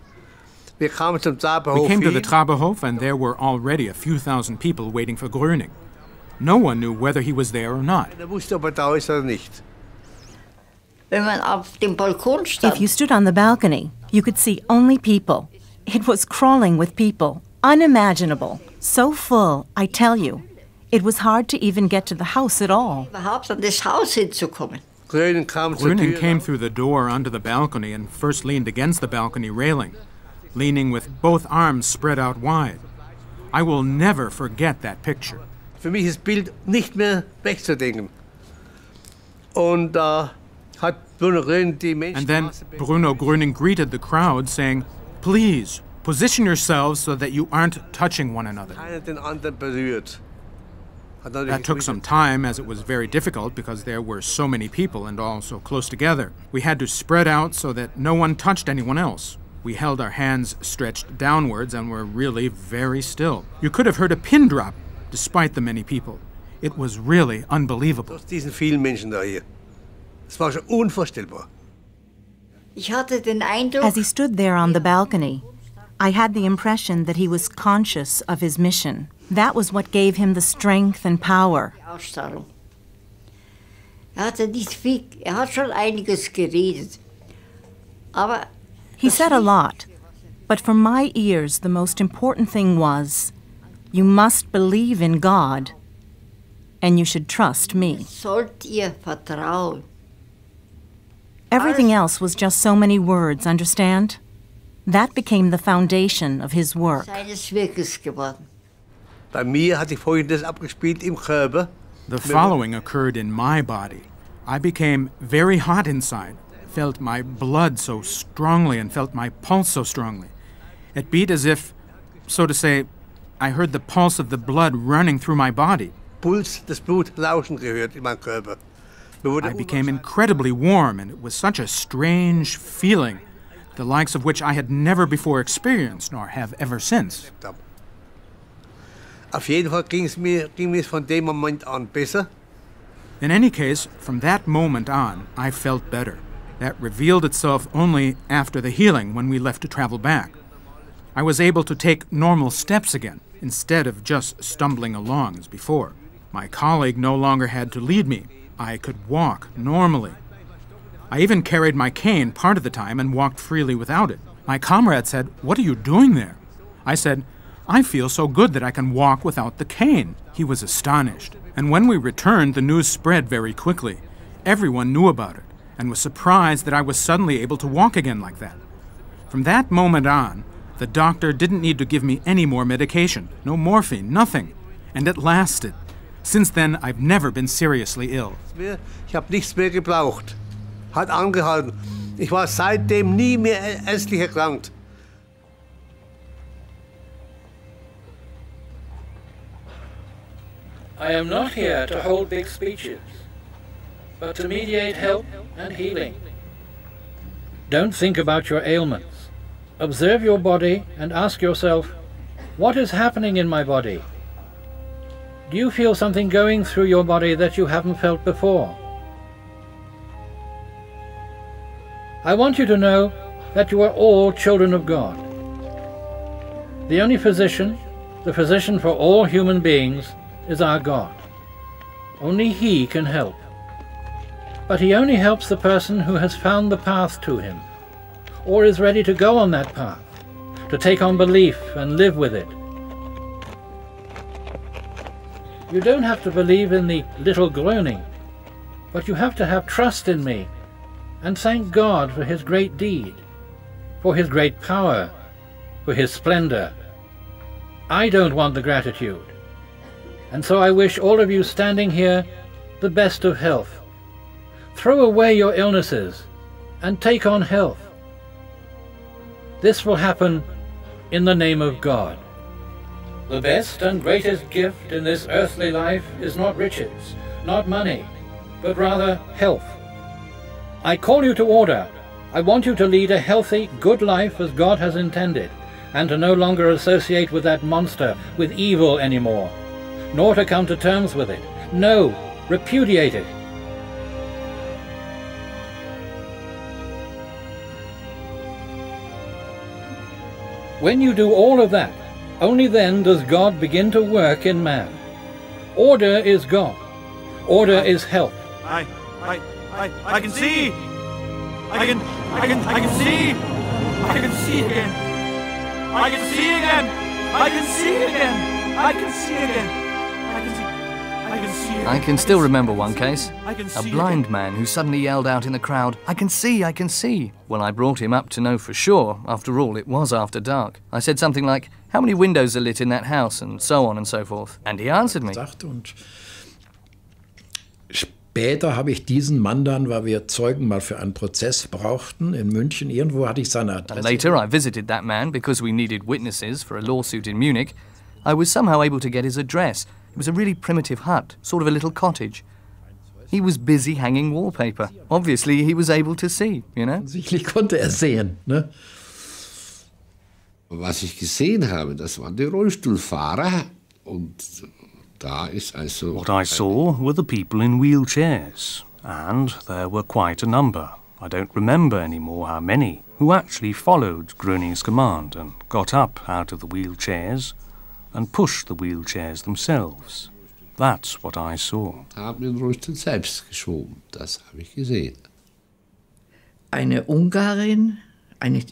Wir kamen zum We Traberhof came to the hin. Traberhof, and there were already a few thousand people waiting for Gröning. No one knew whether he was there or not. Er wusste, ob da ist oder nicht. Wenn man auf dem Balkon stand. If you stood on the balcony, you could see only people. It was crawling with people. Unimaginable. So full, I tell you. It was hard to even get to the house at all. Überhaupt an das Haus hinzukommen. Gröning kam zur Gröning Tür. came through the door onto the balcony and first leaned against the balcony railing, leaning with both arms spread out wide. I will never forget that picture. Für mich ist das Bild nicht mehr wegzudenken. Und da hat Bruno Gröning die Menschen. And then Bruno Gröning greeted the crowd, saying, "Please, position yourselves so that you aren't touching one another." Keiner den anderen berührt. That took some time, as it was very difficult because there were so many people and all so close together. We had to spread out so that no one touched anyone else. We held our hands stretched downwards and were really very still. You could have heard a pin drop, despite the many people. It was really unbelievable. Aus diesen vielen Menschen da hier. Es war schon unvorstellbar. Ich hatte den Eindruck, As he stood there on the balcony, I had the impression that he was conscious of his mission. That was what gave him the strength and power. Ausstrahlung. Hatte nicht viel, hat schon einiges geredet. Aber He said a lot, but for my ears the most important thing was, you must believe in God, and you should trust me. sollt ihr vertrauen. Everything else was just so many words, understand? That became the foundation of his work. Seines Wirkens geworden. Bei mir hat sich Folgendes abgespielt im Körper. The following occurred in my body. I became very hot inside, felt my blood so strongly and felt my pulse so strongly. It beat as if, so to say, I heard the pulse of the blood running through my body. Puls, das Blut lauschen gehört in meinem Körper. I became incredibly warm, and it was such a strange feeling, the likes of which I had never before experienced, nor have ever since. Auf jeden Fall ging mir von dem Moment an besser. In any case, from that moment on, I felt better. That revealed itself only after the healing, when we left to travel back. I was able to take normal steps again, instead of just stumbling along as before. My colleague no longer had to lead me. I could walk normally. I even carried my cane part of the time and walked freely without it. My comrade said, "What are you doing there?" I said, "I feel so good that I can walk without the cane." He was astonished. And when we returned, the news spread very quickly. Everyone knew about it and was surprised that I was suddenly able to walk again like that. From that moment on, the doctor didn't need to give me any more medication, no morphine, nothing. And it lasted. Since then, I've never been seriously ill. Ich habe nichts mehr gebraucht. Hat angehalten. Ich war seitdem nie mehr ernstlich erkrankt. I am not here to hold big speeches, but to mediate help and healing. Don't think about your ailments. Observe your body and ask yourself, what is happening in my body? Do you feel something going through your body that you haven't felt before? I want you to know that you are all children of God. The only physician, the physician for all human beings, is our God. Only He can help. But He only helps the person who has found the path to Him, or is ready to go on that path, to take on belief and live with it. You don't have to believe in the little groaning, but you have to have trust in me and thank God for His great deed, for His great power, for His splendor. I don't want the gratitude. And so I wish all of you standing here the best of health. Throw away your illnesses and take on health. This will happen in the name of God. The best and greatest gift in this earthly life is not riches, not money, but rather health. I call you to order. I want you to lead a healthy, good life as God has intended, and to no longer associate with that monster, with evil anymore, nor to come to terms with it. No, repudiate it. When you do all of that, only then does God begin to work in man. Order is God. Order is help. I can see! I can see! I can see again! I can see again! I can see again! I can see again! I can still remember one case. A blind man who suddenly yelled out in the crowd, "I can see, I can see." Well, I brought him up to know for sure. After all, it was after dark. I said something like, "How many windows are lit in that house?" and so on and so forth. And he answered me. Und später habe ich diesen Mann dann, weil wir Zeugen mal für einen Prozess brauchten in München, irgendwo hatte ich seine Adresse. And later I visited that man because we needed witnesses for a lawsuit in Munich. I was somehow able to get his address. It was a really primitive hut, sort of a little cottage. He was busy hanging wallpaper. Obviously, he was able to see, you know? Offensichtlich konnte er sehen, ne? Was ich gesehen habe, das waren die Rollstuhlfahrer. Und da ist also... What I saw were the people in wheelchairs. And there were quite a number. I don't remember anymore how many, who actually followed Groening's command and got up out of the wheelchairs and push the wheelchairs themselves. That's what I saw. Haben den Rollstuhl selbst geschoben, das habe ich gesehen. Eine Ungarin,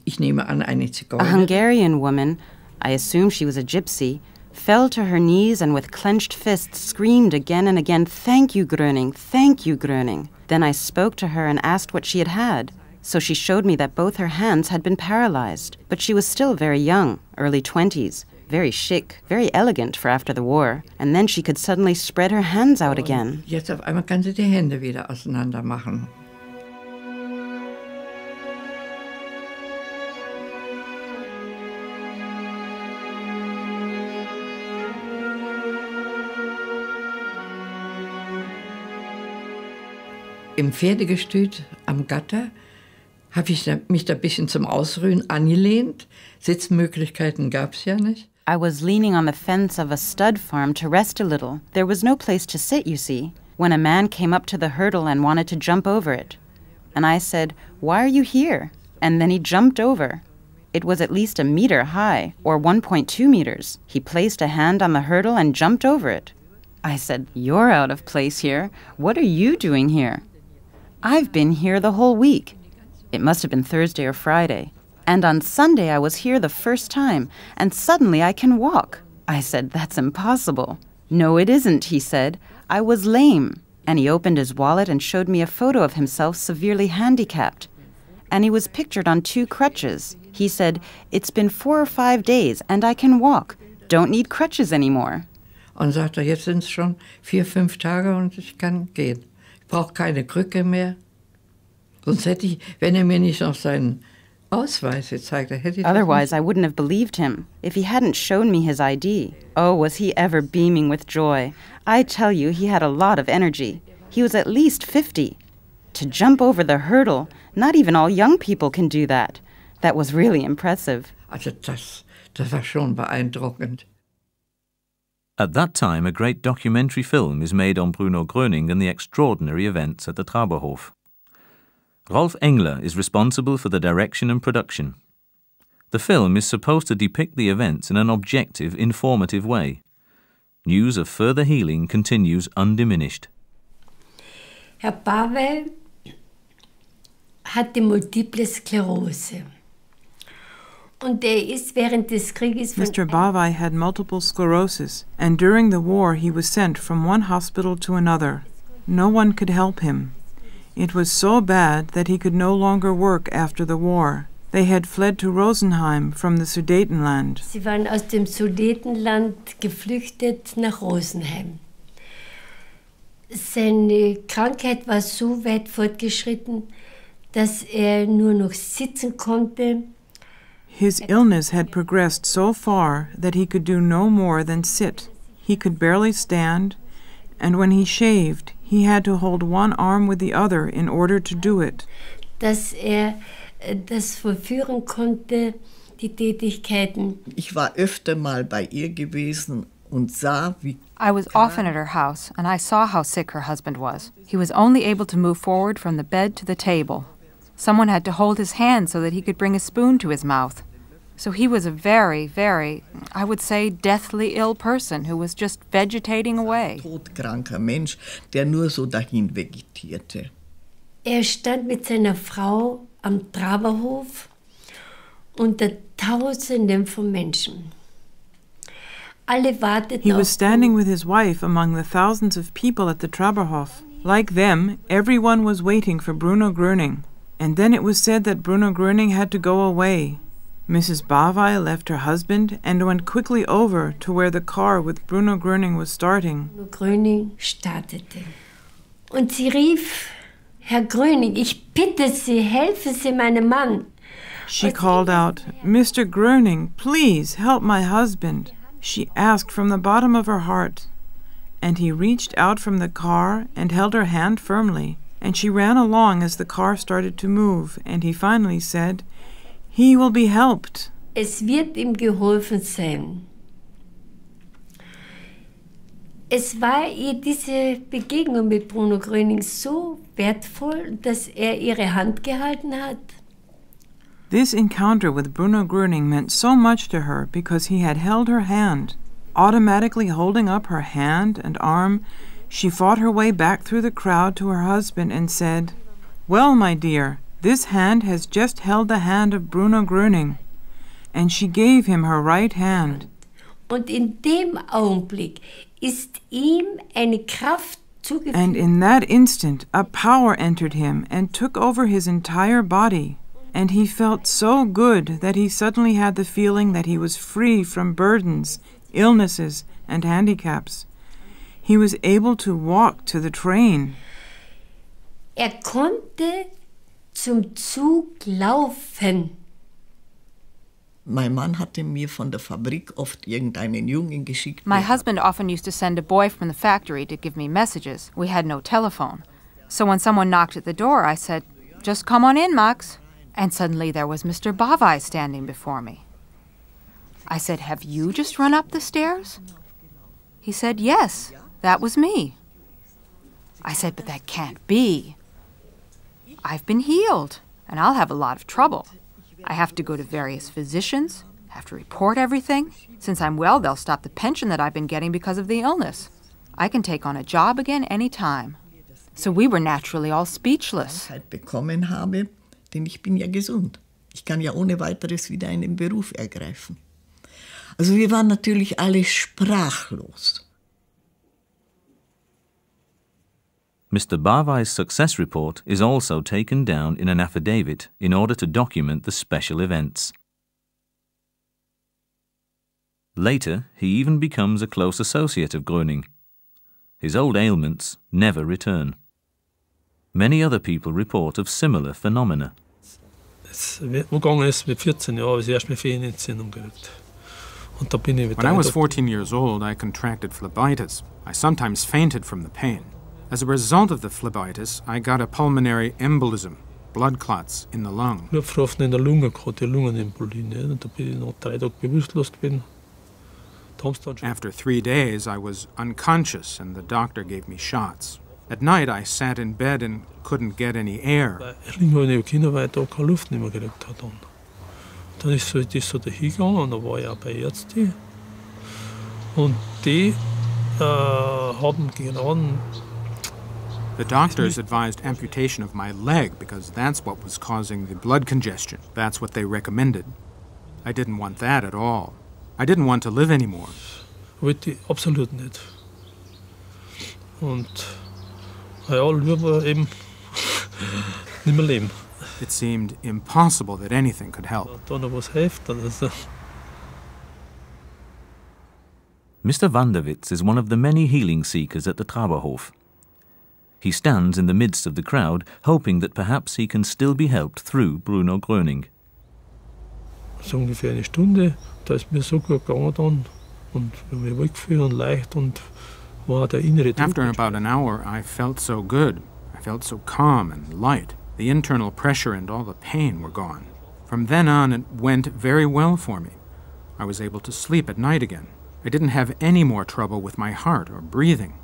ich nehme an, eine Zigeunerin. A Hungarian woman, I assume she was a gypsy, fell to her knees and with clenched fists screamed again and again, "Thank you, Groening, thank you, Groening." Then I spoke to her and asked what she had had. So she showed me that both her hands had been paralyzed, but she was still very young, early 20s. Very chic, very elegant for after the war, and then she could suddenly spread her hands out again. Jetzt auf einmal kann sie die Hände wieder auseinander machen. Im Pferdegestüt am Gatter habe ich mich da ein bisschen zum Ausruhen angelehnt. Sitzmöglichkeiten gab es ja nicht. I was leaning on the fence of a stud farm to rest a little. There was no place to sit, you see, when a man came up to the hurdle and wanted to jump over it. And I said, "Why are you here?" And then he jumped over. It was at least a meter high, or 1.2 meters. He placed a hand on the hurdle and jumped over it. I said, "You're out of place here. What are you doing here?" "I've been here the whole week." It must have been Thursday or Friday. "And on Sunday I was here the first time, and suddenly I can walk." I said, "That's impossible." "No, it isn't," he said. "I was lame." And he opened his wallet and showed me a photo of himself severely handicapped. And he was pictured on 2 crutches. He said, "It's been 4 or 5 days, and I can walk. Don't need crutches anymore." Und sagte, jetzt sind es schon 4, 5 Tage und ich kann gehen. Ich brauche keine Krücke mehr. Sonst hätte ich, wenn mir nicht noch seinen Ausweis gezeigt hätte, Otherwise, I wouldn't have believed him if he hadn't shown me his ID. Oh, was he ever beaming with joy. I tell you, he had a lot of energy. He was at least 50. To jump over the hurdle, not even all young people can do that. That was really impressive. Also das war schon beeindruckend. At that time, a great documentary film is made on Bruno Groening and the extraordinary events at the Traberhof. Rolf Engler is responsible for the direction and production. The film is supposed to depict the events in an objective, informative way. News of further healing continues undiminished. Herr Pavel hatte multiple Sklerose. Und ist während des Krieges Mr. Bavai had multiple sclerosis, and during the war he was sent from one hospital to another. No one could help him. It was so bad that he could no longer work after the war. They had fled to Rosenheim from the Sudetenland. Sie waren aus dem Sudetenland geflüchtet nach Rosenheim. Seine Krankheit war so weit fortgeschritten, dass nur noch sitzen konnte. His illness had progressed so far that he could do no more than sit. He could barely stand, and when he shaved, he had to hold one arm with the other in order to do it. Dass das vollführen konnte, die Tätigkeiten. Ich war öfter mal bei ihr gewesen und sah, wie I was often at her house, and I saw how sick her husband was. He was only able to move forward from the bed to the table. Someone had to hold his hand so that he could bring a spoon to his mouth. So he was a very, very, I would say, deathly ill person who was just vegetating away. Todkranker Mensch, der nur so dahin vegetierte. Stand mit seiner Frau am Traberhof unter Tausenden von Menschen. Alle warteten He was standing with his wife among the thousands of people at the Traberhof. Like them, everyone was waiting for Bruno Gröning. And then it was said that Bruno Gröning had to go away. Mrs. Bavaria left her husband and went quickly over to where the car with Bruno Gröning was starting. Bruno Gröning startete. Und sie rief, Herr Gröning, ich bitte Sie, helfen Sie meinem Mann. She called out, Mr. Gröning, please help my husband. She asked from the bottom of her heart. And he reached out from the car and held her hand firmly. And she ran along as the car started to move. And he finally said, He will be helped. Es wird ihm geholfen sein. Es war ihr diese Begegnung mit Bruno Gröening so wertvoll, dass ihre Hand gehalten hat. This encounter with Bruno Gröening meant so much to her because he had held her hand. Automatically holding up her hand and arm, she fought her way back through the crowd to her husband and said, Well, my dear, this hand has just held the hand of Bruno Gröening. And she gave him her right hand. Und in dem Augenblick ist ihm eine Kraft zugefügt. And in that instant, a power entered him and took over his entire body. And he felt so good that he suddenly had the feeling that he was free from burdens, illnesses, and handicaps. He was able to walk to the train. Konnte zum Zug laufen. Mein Mann hatte mir von der Fabrik oft irgendeinen Jungen geschickt. My husband often used to send a boy from the factory to give me messages. We had no telephone. So when someone knocked at the door, I said, Just come on in, Max. And suddenly there was Mr. Bavai standing before me. I said, Have you just run up the stairs? He said, Yes, that was me. I said, But that can't be. I've been healed, and I'll have a lot of trouble. I have to go to various physicians, have to report everything. Since I'm well, they'll stop the pension that I've been getting because of the illness. I can take on a job again any time. So we were naturally all speechless. Bekommen habe, denn ich bin ja gesund. Ich kann ja ohne weiteres wieder einen Beruf ergreifen. Also wir waren natürlich alle sprachlos. Mr. Bavai's success report is also taken down in an affidavit in order to document the special events. Later, he even becomes a close associate of Gröening. His old ailments never return. Many other people report of similar phenomena. Umgegangen ist mit 14 Jahren, als ich erst mit Ferienentzündung gekriegt. Und da bin ich When I was 14 years old, I contracted phlebitis. I sometimes fainted from the pain. As a result of the phlebitis, I got a pulmonary embolism, blood clots in the lung. Blutverhaftung in der Lunge gehabt, die Lungenembolie, und da bin ich noch 3 Tage bewusstlos gewesen. After 3 days, I was unconscious and the doctor gave me shots. At night, I sat in bed and couldn't get any air. Irgendwo in der Kinderweit auch keine Luft nicht mehr gekriegt hat. Dann ist so dahingegangen und da war ich auch bei Ärzten. Und die haben geraten. The doctors advised amputation of my leg because that's what was causing the blood congestion. That's what they recommended. I didn't want that at all. I didn't want to live anymore. Wollte ich absolut nicht. Und ja, lieber eben nicht mehr leben. It seemed impossible that anything could help. Da noch was hilft, dann ist Mr. Wanderwitz is one of the many healing seekers at the Traberhof. He stands in the midst of the crowd, hoping that perhaps he can still be helped through Bruno Gröening. So ungefähr eine Stunde, da ist mir so gut gegangen dann und mir wohlgefühlt und leicht und war der innere Druck. After about an hour, I felt so good. I felt so calm and light. The internal pressure and all the pain were gone. From then on, it went very well for me. I was able to sleep at night again. I didn't have any more trouble with my heart or breathing.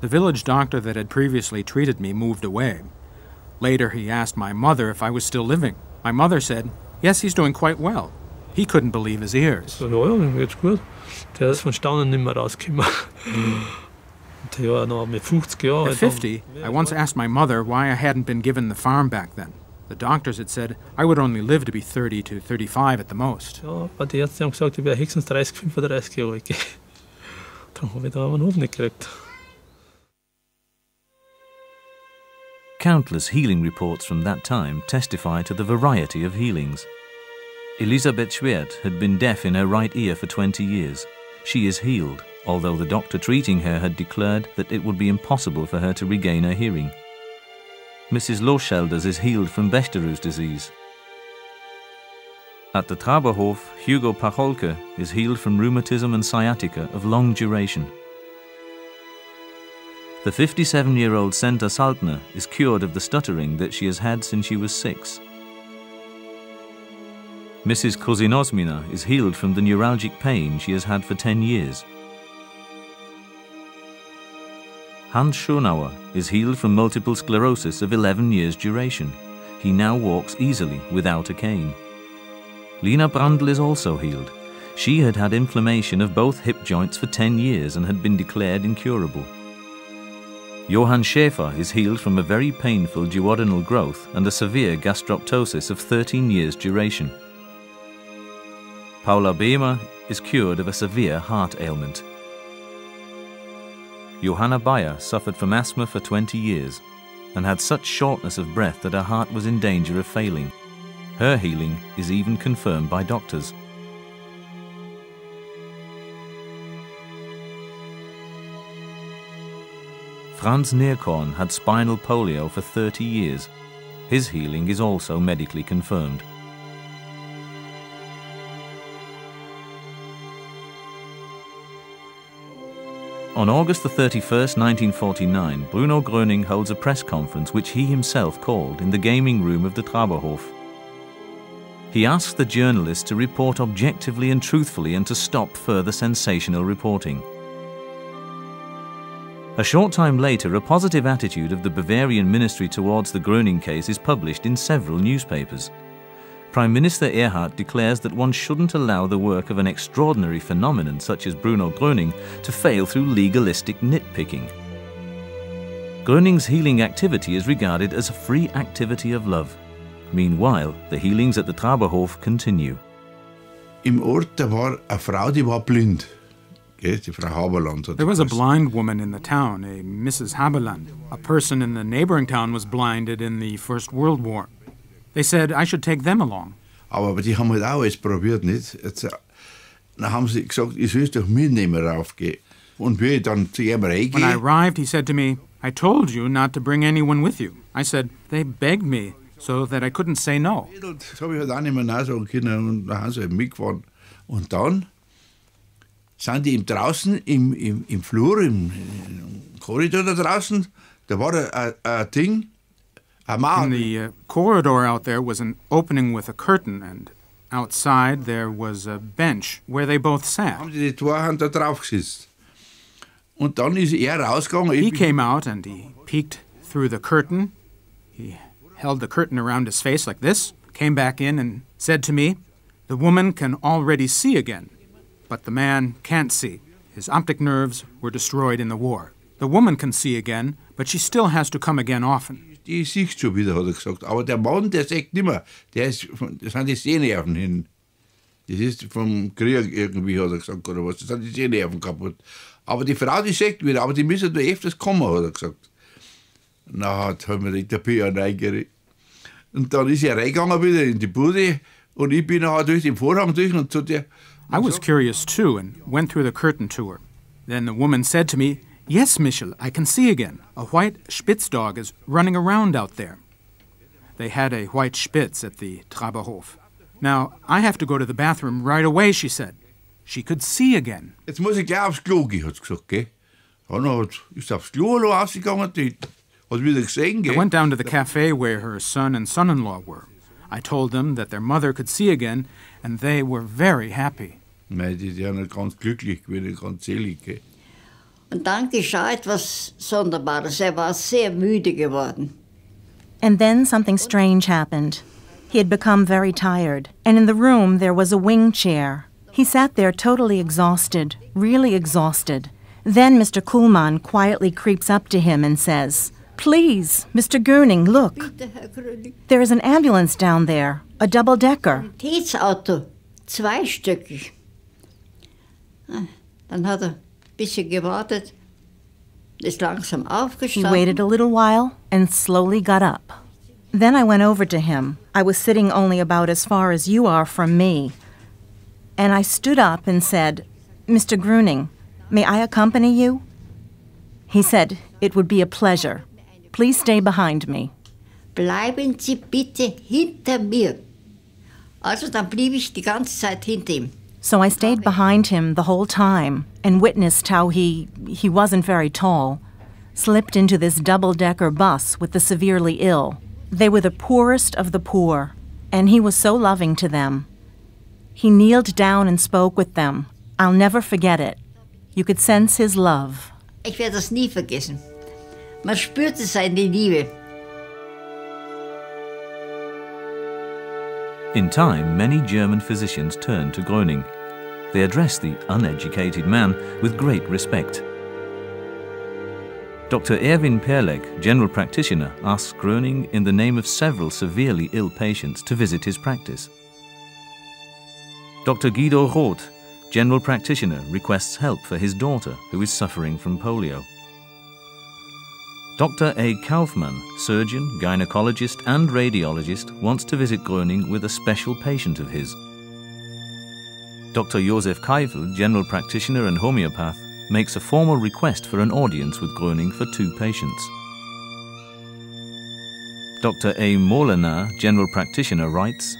The village doctor that had previously treated me moved away. Later, he asked my mother if I was still living. My mother said, yes, he's doing quite well. He couldn't believe his ears. So, ja, mir geht's gut. Der ist von Staunen nicht mehr rausgekommen. Der war noch mit 50 Jahren. At 50, I once asked my mother why I hadn't been given the farm back then. The doctors had said I would only live to be 30 to 35 at the most. Ja, aber die Ärzte haben gesagt, ich wäre höchstens 30, 35 Jahre alt. Dann habe ich da einen Hof nicht gekriegt. Countless healing reports from that time testify to the variety of healings. Elisabeth Schwert had been deaf in her right ear for 20 years. She is healed, although the doctor treating her had declared that it would be impossible for her to regain her hearing. Mrs. Loschelders is healed from Bechtereau's disease. At the Traberhof, Hugo Pacholke is healed from rheumatism and sciatica of long duration. The 57-year-old Senta Saltner is cured of the stuttering that she has had since she was 6. Mrs. Kozinosmina is healed from the neuralgic pain she has had for 10 years. Hans Schonauer is healed from multiple sclerosis of 11 years' duration. He now walks easily without a cane. Lina Brandl is also healed. She had had inflammation of both hip joints for 10 years and had been declared incurable. Johann Schäfer is healed from a very painful duodenal growth and a severe gastroptosis of 13 years' duration. Paula Behmer is cured of a severe heart ailment. Johanna Bayer suffered from asthma for 20 years and had such shortness of breath that her heart was in danger of failing. Her healing is even confirmed by doctors. Franz Neerkorn had spinal polio for 30 years. His healing is also medically confirmed. On August the 31st, 1949, Bruno Gröning holds a press conference which he himself called in the gaming room of the Traberhof. He asks the journalists to report objectively and truthfully and to stop further sensational reporting. A short time later, a positive attitude of the Bavarian ministry towards the Gröning case is published in several newspapers. Prime Minister Erhard declares that one shouldn't allow the work of an extraordinary phenomenon such as Bruno Gröning to fail through legalistic nitpicking. Gröning's healing activity is regarded as a free activity of love. Meanwhile, the healings at the Traberhof continue. Im Ort da war eine Frau, die war blind. Die Frau Haberland. There was a blind woman in the town, a Mrs. Haberland. A person in the neighboring town was blinded in the First World War. They said I should take them along. Aber die haben halt auch alles probiert, nicht? Jetzt, dann haben sie gesagt, ich soll es doch mitnehmen raufgehen. Und wie ich dann zu ihm reingehen. When I arrived, he said to me, I told you not to bring anyone with you. I said, they begged me so that I couldn't say no. Das habe ich halt auch nicht mehr nachsagen können und dann haben sie halt mitgefahren. Und dann sind die draußen im Flur, im Korridor da draußen, da war ein Ding. In the corridor out there was an opening with a curtain, and outside there was a bench where they both sat. Haben die Torhand da drauf gesetzt. Und dann ist rausgegangen. He came out and he peeked through the curtain. He held the curtain around his face like this, came back in and said to me, the woman can already see again, but the man can't see. His optic nerves were destroyed in the war. The woman can see again, but she still has to come again often. Die siehst schon wieder, hat er gesagt. Aber der Mann, der sieht nicht mehr. Das sind die Sehnerven hin. Das ist vom Krieg irgendwie, hat er gesagt, oder was. Das sind die Sehnerven kaputt. Aber die Frau, die sieht wieder. Aber die müssen da öfters kommen, hat er gesagt. Na, hat mir der P.A. reingeregt. Und dann ist er reingegangen wieder in die Bude. Und ich bin nachher durch den Vorhang durch und zu der... I was curious too and went through the curtain to her. Then the woman said to me, Yes, Michel, I can see again. A white Spitz dog is running around out there. They had a white Spitz at the Traberhof. Now, I have to go to the bathroom right away, she said. She could see again. Jetzt muss ich gleich aufs Klo gehen, hat sie gesagt, gell? Dann ist aufs Klo rausgegangen, die hat wieder gesehen, gell? I went down to the cafe where her son and son-in-law were. I told them that their mother could see again, and they were very happy. Nein, die sind ganz glücklich gewesen, ganz selig, gell? Und dann geschah etwas Sonderbares. Er war sehr müde geworden. And then something strange happened. He had become very tired, and in the room there was a wing chair. He sat there totally exhausted, really exhausted. Then Mr. Kuhlmann quietly creeps up to him and says, "Please, Mr. Gröning, look. There is an ambulance down there, a double-decker." Auto, zweistöckig. Dann hat ein bisschen gewartet, ist langsam He aufgestanden. waited a little while and slowly got up. Then I went over to him. I was sitting only about as far as you are from me. And I stood up and said, "Mr. Gröning, may I accompany you?" He said, "It would be a pleasure. Please stay behind me." Bleiben Sie bitte hinter mir. Also dann blieb ich die ganze Zeit hinter ihm. So I stayed behind him the whole time and witnessed how he wasn't very tall, slipped into this double-decker bus with the severely ill. They were the poorest of the poor, and he was so loving to them. He kneeled down and spoke with them. I'll never forget it. You could sense his love. Ich werde das nie vergessen. Man spürte seine Liebe. In time, many German physicians turned to Gröning. They addressed the uneducated man with great respect. Dr. Erwin Perleg, general practitioner, asks Gröning in the name of several severely ill patients to visit his practice. Dr. Guido Roth, general practitioner, requests help for his daughter who is suffering from polio. Dr. A. Kaufmann, surgeon, gynecologist and radiologist, wants to visit Gröning with a special patient of his. Dr. Josef Keifel, general practitioner and homeopath, makes a formal request for an audience with Gröning for 2 patients. Dr. A. Molenaar, general practitioner, writes,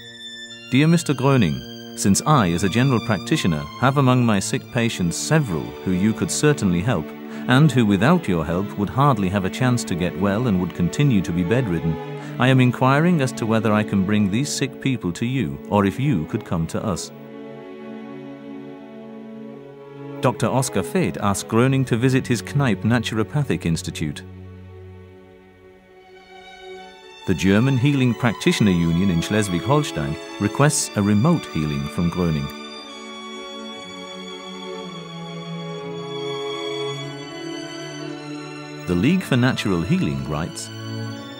"Dear Mr. Gröning, since I, as a general practitioner, have among my sick patients several who you could certainly help, and who without your help would hardly have a chance to get well and would continue to be bedridden, I am inquiring as to whether I can bring these sick people to you, or if you could come to us." Dr. Oskar Feth asked Gröning to visit his Kneipp Naturopathic Institute. The German Healing Practitioner Union in Schleswig-Holstein requests a remote healing from Gröning. The League for Natural Healing writes,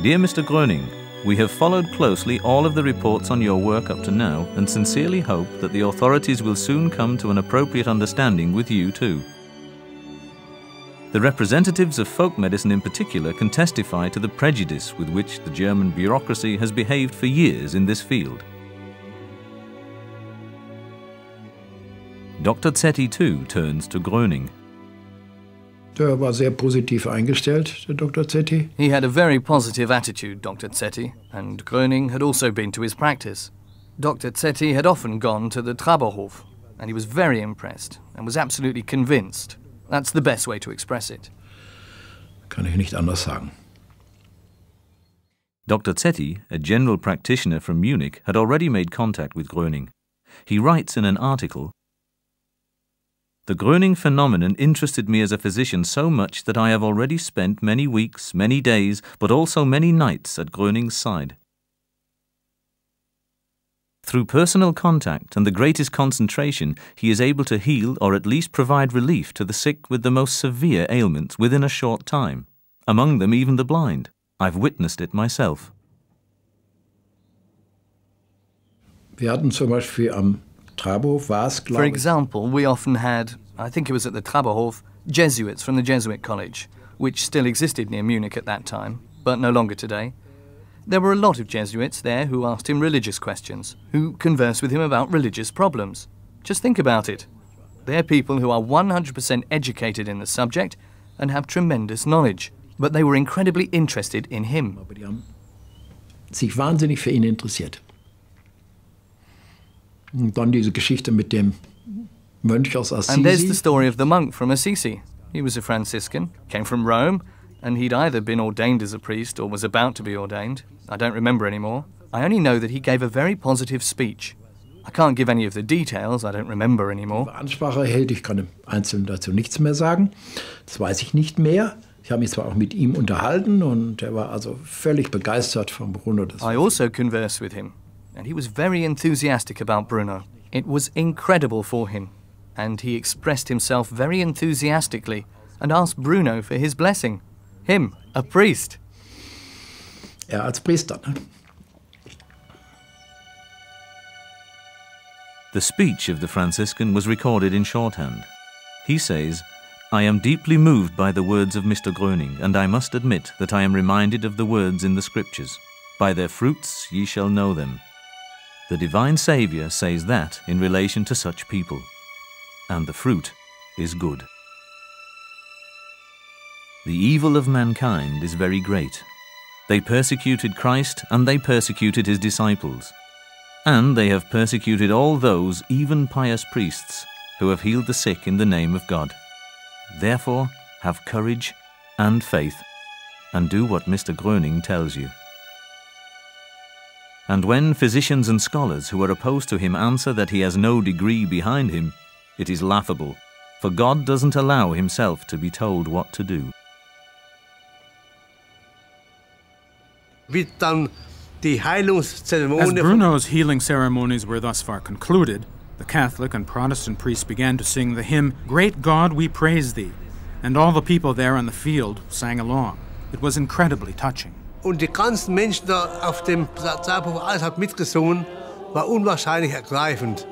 "Dear Mr. Gröning, we have followed closely all of the reports on your work up to now and sincerely hope that the authorities will soon come to an appropriate understanding with you too. The representatives of folk medicine in particular can testify to the prejudice with which the German bureaucracy has behaved for years in this field." Dr. Zetti too turns to Gröning. Der war sehr positiv eingestellt, der Dr. Zetti. He had a very positive attitude, Dr. Zetti, and Gröning had also been to his practice. Dr. Zetti had often gone to the Traberhof, and he was very impressed and was absolutely convinced. That's the best way to express it. Kann ich nicht anders sagen. Dr. Zetti, a general practitioner from Munich, had already made contact with Gröning. He writes in an article, "The Gröning phenomenon interested me as a physician so much that I have already spent many weeks, many days, but also many nights at Gröning's side. Through personal contact and the greatest concentration, he is able to heal or at least provide relief to the sick with the most severe ailments within a short time, among them even the blind. I've witnessed it myself." Wir hatten zum Beispiel am Traberhof war es, For example, we often had, I think it was at the Traberhof, Jesuits from the Jesuit College, which still existed near Munich at that time, but no longer today. There were a lot of Jesuits there who asked him religious questions, who conversed with him about religious problems. Just think about it. They're people who are 100% educated in the subject and have tremendous knowledge, but they were incredibly interested in him. Sich wahnsinnig für ihn interessiert. Und dann diese Geschichte mit dem Mönch aus Assisi. And there's the story of the monk from Assisi. He was a Franciscan, came from Rome, and he'd either been ordained as a priest or was about to be ordained. I don't remember anymore. I only know that he gave a very positive speech. I can't give any of the details, I don't remember anymore. Ansprache hält, ich kann im Einzelnen dazu nichts mehr sagen. Das weiß ich nicht mehr. Ich habe mich zwar auch mit ihm unterhalten und er war also völlig begeistert von Bruno. I also conversed with him. and he was very enthusiastic about Bruno. It was incredible for him, and he expressed himself very enthusiastically and asked Bruno for his blessing. Him, a priest. Als Priester, ne? The speech of the Franciscan was recorded in shorthand. He says, "I am deeply moved by the words of Mr. Gröning, and I must admit that I am reminded of the words in the Scriptures. By their fruits ye shall know them. The divine Saviour says that in relation to such people, and the fruit is good. The evil of mankind is very great. They persecuted Christ, and they persecuted his disciples. And they have persecuted all those, even pious priests, who have healed the sick in the name of God. Therefore, have courage and faith, and do what Mr. Gröning tells you." And when physicians and scholars who are opposed to him answer that he has no degree behind him, it is laughable, for God doesn't allow himself to be told what to do. As Bruno's healing ceremonies were thus far concluded, the Catholic and Protestant priests began to sing the hymn, "Great God, we praise thee," and all the people there on the field sang along. It was incredibly touching. Und die ganzen Menschen da auf dem Traberhof, alles hat mitgesungen, war unwahrscheinlich ergreifend.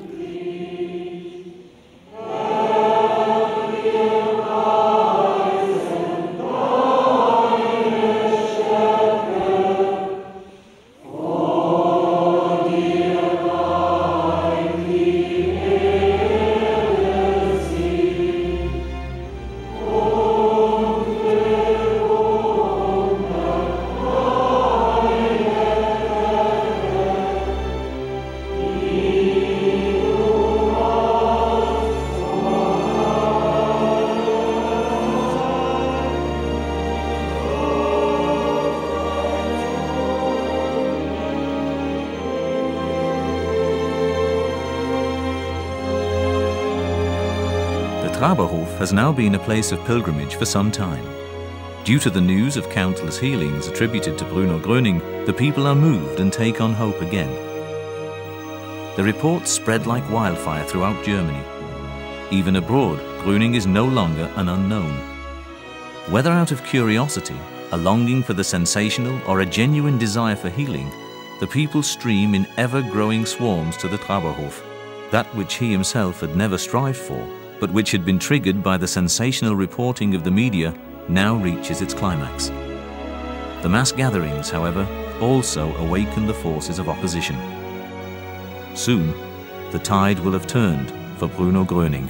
Traberhof has now been a place of pilgrimage for some time. Due to the news of countless healings attributed to Bruno Gröning, the people are moved and take on hope again. The reports spread like wildfire throughout Germany. Even abroad, Gröning is no longer an unknown. Whether out of curiosity, a longing for the sensational, or a genuine desire for healing, the people stream in ever-growing swarms to the Traberhof, that which he himself had never strived for, but which had been triggered by the sensational reporting of the media, now reaches its climax. The mass gatherings, however, also awaken the forces of opposition. Soon, the tide will have turned for Bruno Gröning.